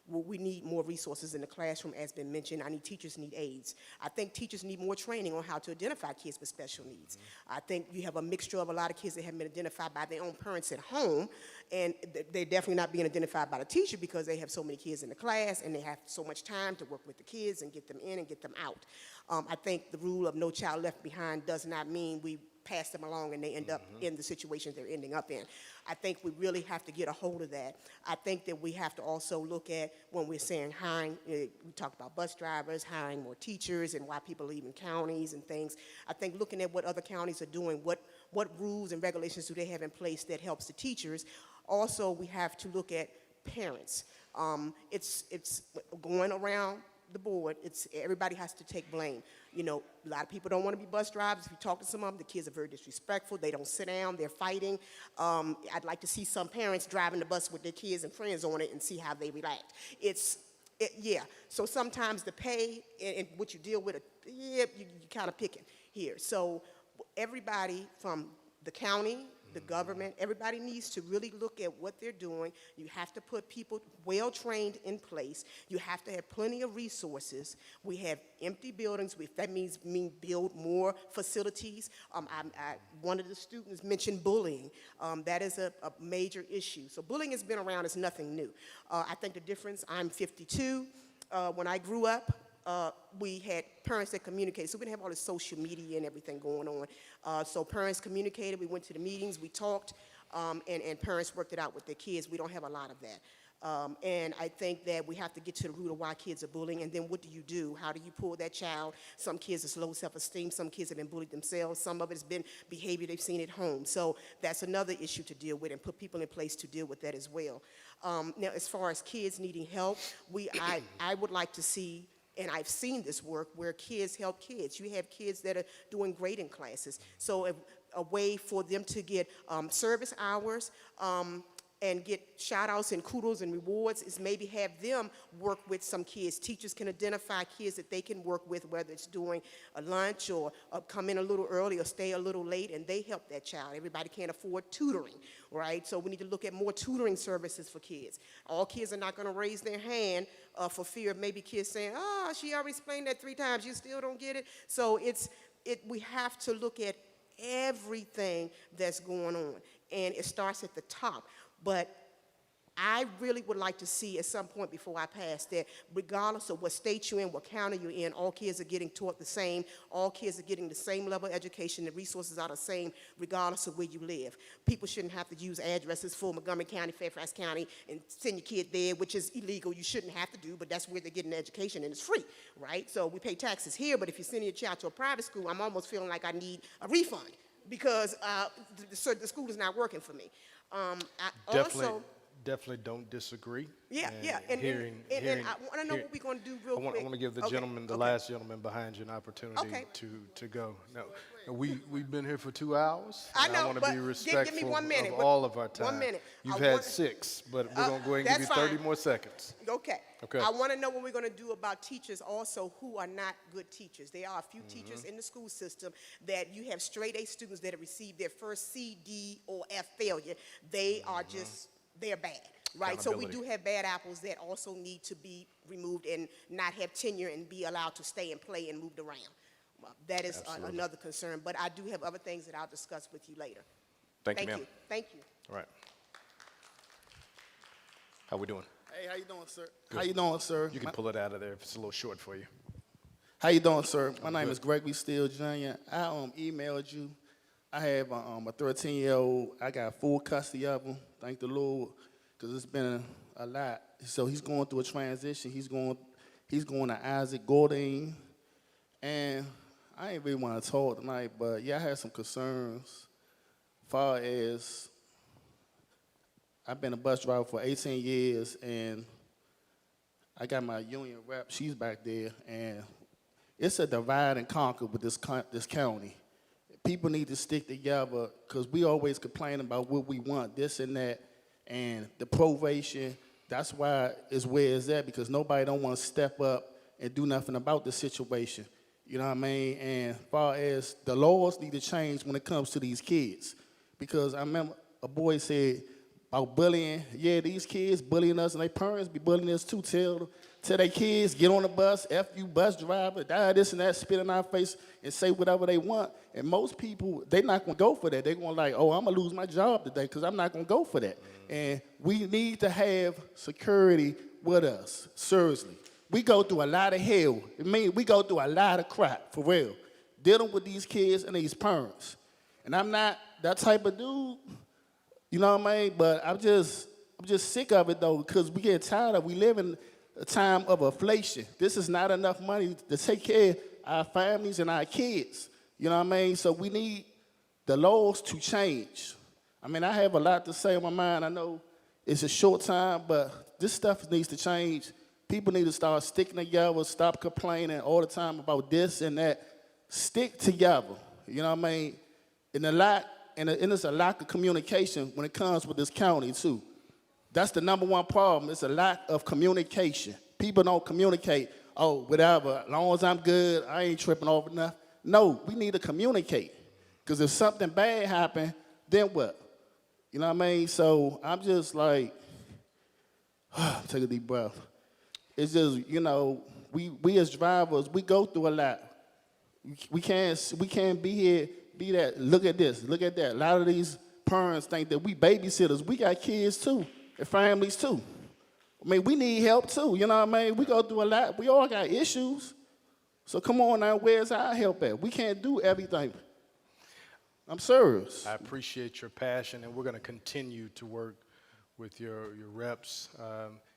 we need more resources in the classroom, as been mentioned. Teachers need aids. I think teachers need more training on how to identify kids with special needs. I think you have a mixture of a lot of kids that haven't been identified by their own parents at home, and they're definitely not being identified by the teacher because they have so many kids in the class and they have so much time to work with the kids and get them in and get them out. I think the rule of no child left behind does not mean we pass them along and they end up in the situations they're ending up in. I think we really have to get a hold of that. I think that we have to also look at, when we're saying hiring, we talked about bus drivers, hiring more teachers, and why people leave in counties and things. I think looking at what other counties are doing, what rules and regulations do they have in place that helps the teachers. Also, we have to look at parents. It's going around the board, everybody has to take blame. You know, a lot of people don't want to be bus drivers. If you talk to some of them, the kids are very disrespectful. They don't sit down, they're fighting. I'd like to see some parents driving the bus with their kids and friends on it and see how they react. Yeah, so sometimes the pay and what you deal with, you kind of picking here. So everybody from the county, the government, everybody needs to really look at what they're doing. You have to put people well-trained in place. You have to have plenty of resources. We have empty buildings. That means build more facilities. One of the students mentioned bullying. That is a major issue. So bullying has been around. It's nothing new. I think the difference, I'm 52. When I grew up, we had parents that communicated. So we didn't have all this social media and everything going on. So parents communicated. We went to the meetings. We talked. And parents worked it out with their kids. We don't have a lot of that. And I think that we have to get to the root of why kids are bullying, and then what do you do? How do you pull that child? Some kids are low self-esteem, some kids have been bullied themselves, some of it has been behavior they've seen at home. So that's another issue to deal with, and put people in place to deal with that as well. Now, as far as kids needing help, I would like to see, and I've seen this work, where kids help kids. You have kids that are doing great in classes. So a way for them to get service hours, and get shout-outs and kudos and rewards is maybe have them work with some kids. Teachers can identify kids that they can work with, whether it's doing a lunch or come in a little early or stay a little late, and they help that child. Everybody can't afford tutoring, right? So we need to look at more tutoring services for kids. All kids are not going to raise their hand for fear of maybe kids saying, oh, she already explained that 3 times, you still don't get it. So we have to look at everything that's going on, and it starts at the top. But I really would like to see at some point before I pass that regardless of what state you're in, what county you're in, all kids are getting taught the same, all kids are getting the same level of education, the resources are the same regardless of where you live. People shouldn't have to use addresses for Montgomery County, Fairfax County, and send your kid there, which is illegal. You shouldn't have to do, but that's where they're getting education, and it's free, right? So we pay taxes here, but if you're sending your child to a private school, I'm almost feeling like I need a refund because the school is not working for me. Definitely don't disagree. Yeah, yeah. And I want to know what we're going to do real quick. I want to give the gentleman, the last gentleman behind you, an opportunity to go. Now, we've been here for 2 hours. I know, I want to be respectful give me 1 minute. of all of our time. 1 minute. You've had 6, but we're going to go ahead and give you 30 more seconds. Okay. Okay. I want to know what we're going to do about teachers also who are not good teachers. There are a few teachers in the school system that you have straight A students that have received their first C, D, or F failure. They are just, they're bad. Right, so we do have bad apples that also need to be removed and not have tenure and be allowed to stay and play and moved around. That is another concern, but I do have other things that I'll discuss with you later. Thank you, ma'am. Thank you. All right. How we doing? Hey, how you doing, sir? Good. How you doing, sir? You can pull it out of there if it's a little short for you. How you doing, sir? My name is Gregory Steele Jr. I emailed you. I have a 13-year-old. I got full custody of him. Thank the Lord. Because it's been a lot. So he's going through a transition. He's going to Isaac Gordon. And I ain't really want to talk tonight, but yeah, I had some concerns as far as I've been a bus driver for 18 years, and I got my union rep. She's back there, and it's a divide and conquer with this county. People need to stick together because we always complain about what we want, this and that. And the probation, that's why it's where it's at, because nobody don't want to step up and do nothing about the situation. You know what I mean? And as far as the laws need to change when it comes to these kids. Because I remember a boy said about bullying, yeah, these kids bullying us and their parents be bullying us too. Tell their kids, get on the bus, F you bus driver, die this and that, spit in our face and say whatever they want. And most people, they're not going to go for that. They're going to like, oh, I'm going to lose my job today because I'm not going to go for that. And we need to have security with us, seriously. We go through a lot of hell. I mean, we go through a lot of crap, for real, dealing with these kids and these parents. And I'm not that type of dude, you know what I mean? But I'm just sick of it, though, because we get tired of, we live in a time of inflation. This is not enough money to take care of our families and our kids, you know what I mean? So we need the laws to change. I mean, I have a lot to say on my mind. I know it's a short time, but this stuff needs to change. People need to start sticking together, stop complaining all the time about this and that. Stick together, you know what I mean? And there's a lack of communication when it comes with this county, too. That's the #1 problem. It's a lack of communication. People don't communicate. Oh, whatever, as long as I'm good, I ain't tripping over nothing. No, we need to communicate. Because if something bad happens, then what? You know what I mean? So I'm just like, take a deep breath. It's just, you know, we as drivers, we go through a lot. We can't be here, be that, look at this, look at that. A lot of these parents think that we babysitters. We got kids too, and families too. I mean, we need help too, you know what I mean? We go through a lot. We all got issues. So come on now, where's our help at? We can't do everything. I'm serious. I appreciate your passion, and we're going to continue to work with your reps.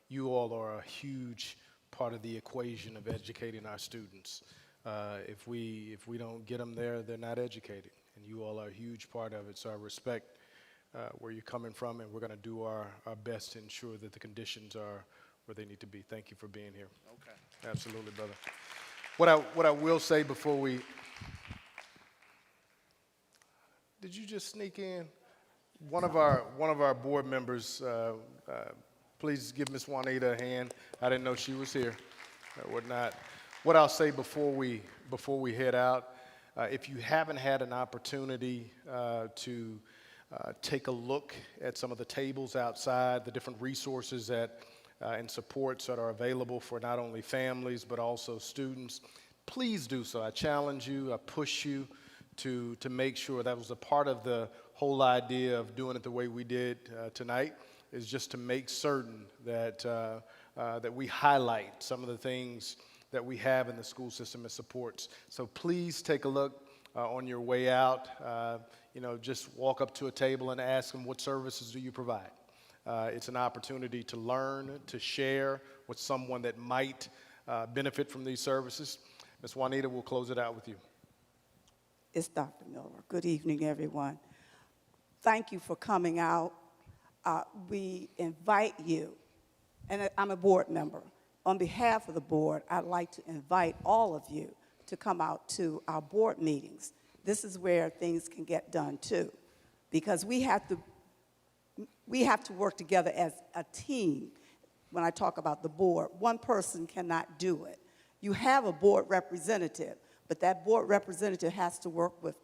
You all are a huge part of the equation of educating our students. If we don't get them there, they're not educated, and you all are a huge part of it. So I respect where you're coming from, and we're going to do our best to ensure that the conditions are where they need to be. Thank you for being here. Okay. Absolutely, brother. What I will say before we... Did you just sneak in? One of our board members, please give Ms. Juanita a hand. I didn't know she was here or whatnot. What I'll say before we head out, if you haven't had an opportunity to take a look at some of the tables outside, the different resources that and supports that are available for not only families but also students, please do so. I challenge you, I push you to make sure. That was a part of the whole idea of doing it the way we did tonight, is just to make certain that that we highlight some of the things that we have in the school system and supports. So please take a look on your way out. Just walk up to a table and ask them, what services do you provide? It's an opportunity to learn, to share with someone that might benefit from these services. Ms. Juanita, we'll close it out with you. It's Dr. Miller. Good evening, everyone. Thank you for coming out. We invite you, and I'm a board member. On behalf of the board, I'd like to invite all of you to come out to our board meetings. This is where things can get done too, because we have to work together as a team. When I talk about the board, one person cannot do it. You have a board representative, but that board representative has to work with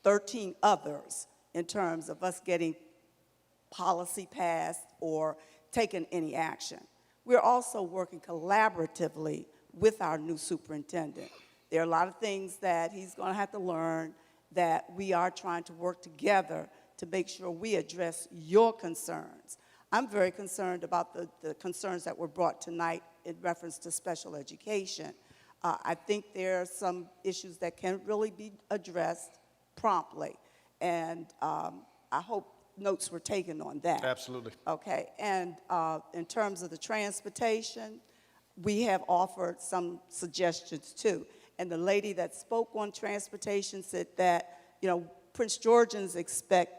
13 others in terms of us getting policy passed or taking any action. We're also working collaboratively with our new superintendent. There are a lot of things that he's going to have to learn that we are trying to work together to make sure we address your concerns. I'm very concerned about the concerns that were brought tonight in reference to special education. I think there are some issues that can really be addressed promptly, and I hope notes were taken on that. Absolutely. Okay, and in terms of the transportation, we have offered some suggestions too. And the lady that spoke on transportation said that, Prince Georgians expect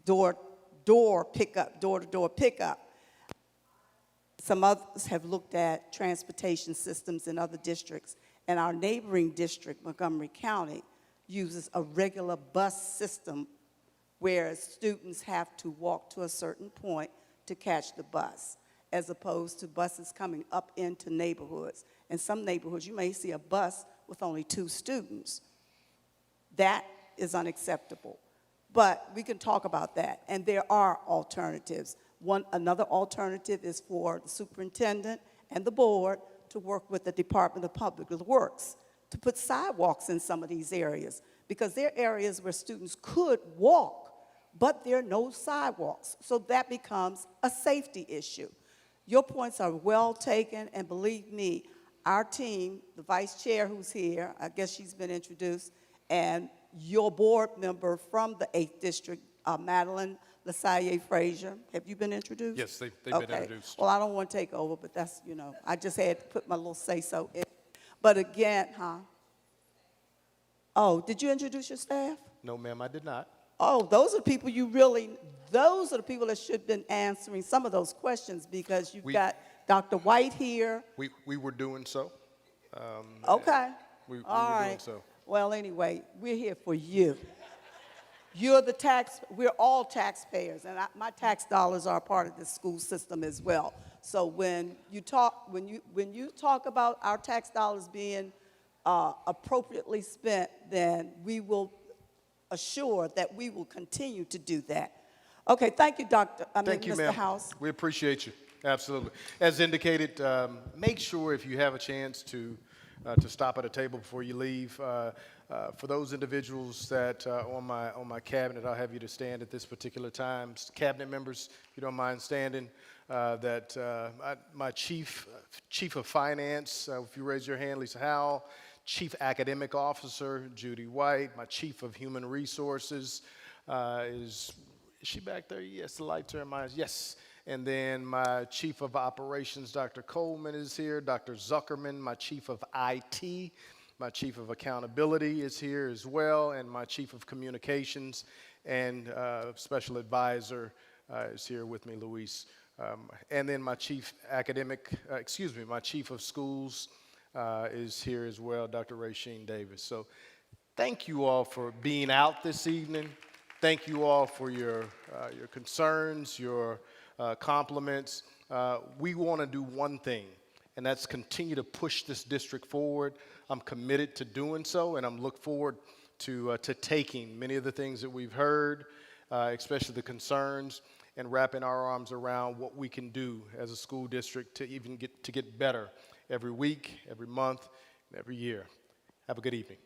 door-to-door pickup. Some others have looked at transportation systems in other districts, and our neighboring district, Montgomery County, uses a regular bus system where students have to walk to a certain point to catch the bus, as opposed to buses coming up into neighborhoods. In some neighborhoods, you may see a bus with only 2 students. That is unacceptable. But we can talk about that, and there are alternatives. Another alternative is for the superintendent and the board to work with the Department of Public Works to put sidewalks in some of these areas, because there are areas where students could walk, but there are no sidewalks. So that becomes a safety issue. Your points are well taken, and believe me, our team, the vice chair who's here, I guess she's been introduced, and your board member from the 8th District, Madeline LaSalle-Frazier. Have you been introduced? Yes, they've been introduced. Well, I don't want to take over, but that's, I just had to put my little say-so in. But again, Oh, did you introduce your staff? No, ma'am, I did not. Oh, those are the people those are the people that should have been answering some of those questions, because you've got Dr. White here. We were doing so. Okay. We were All doing right. so. Well, anyway, we're here for you. We're all taxpayers, and my tax dollars are a part of this school system as well. So when you talk about our tax dollars being appropriately spent, then we will assure that we will continue to do that. Okay, thank you, Thank you, Mr. ma'am. House. We appreciate you. Absolutely. As indicated, make sure if you have a chance to stop at a table before you leave. For those individuals that on my cabinet, I'll have you to stand at this particular time. Cabinet members, if you don't mind standing. My chief of finance, if you raise your hand, Lisa Howell. Chief Academic Officer, Judy White. My Chief of Human Resources is Is she back there? Yes, the lights are in my eyes. Yes. And then my Chief of Operations, Dr. Coleman, is here. Dr. Zuckerman, my Chief of IT. My Chief of Accountability is here as well. And my Chief of Communications and Special Advisor is here with me, Luis. And then my Chief my Chief of Schools is here as well, Dr. Rasheen Davis. So thank you all for being out this evening. Thank you all for your concerns, your compliments. We want to do one thing, and that's continue to push this district forward. I'm committed to doing so, and I'm looking forward to taking many of the things that we've heard, especially the concerns, and wrapping our arms around what we can do as a school district to even get better every week, every month, and every year. Have a good evening.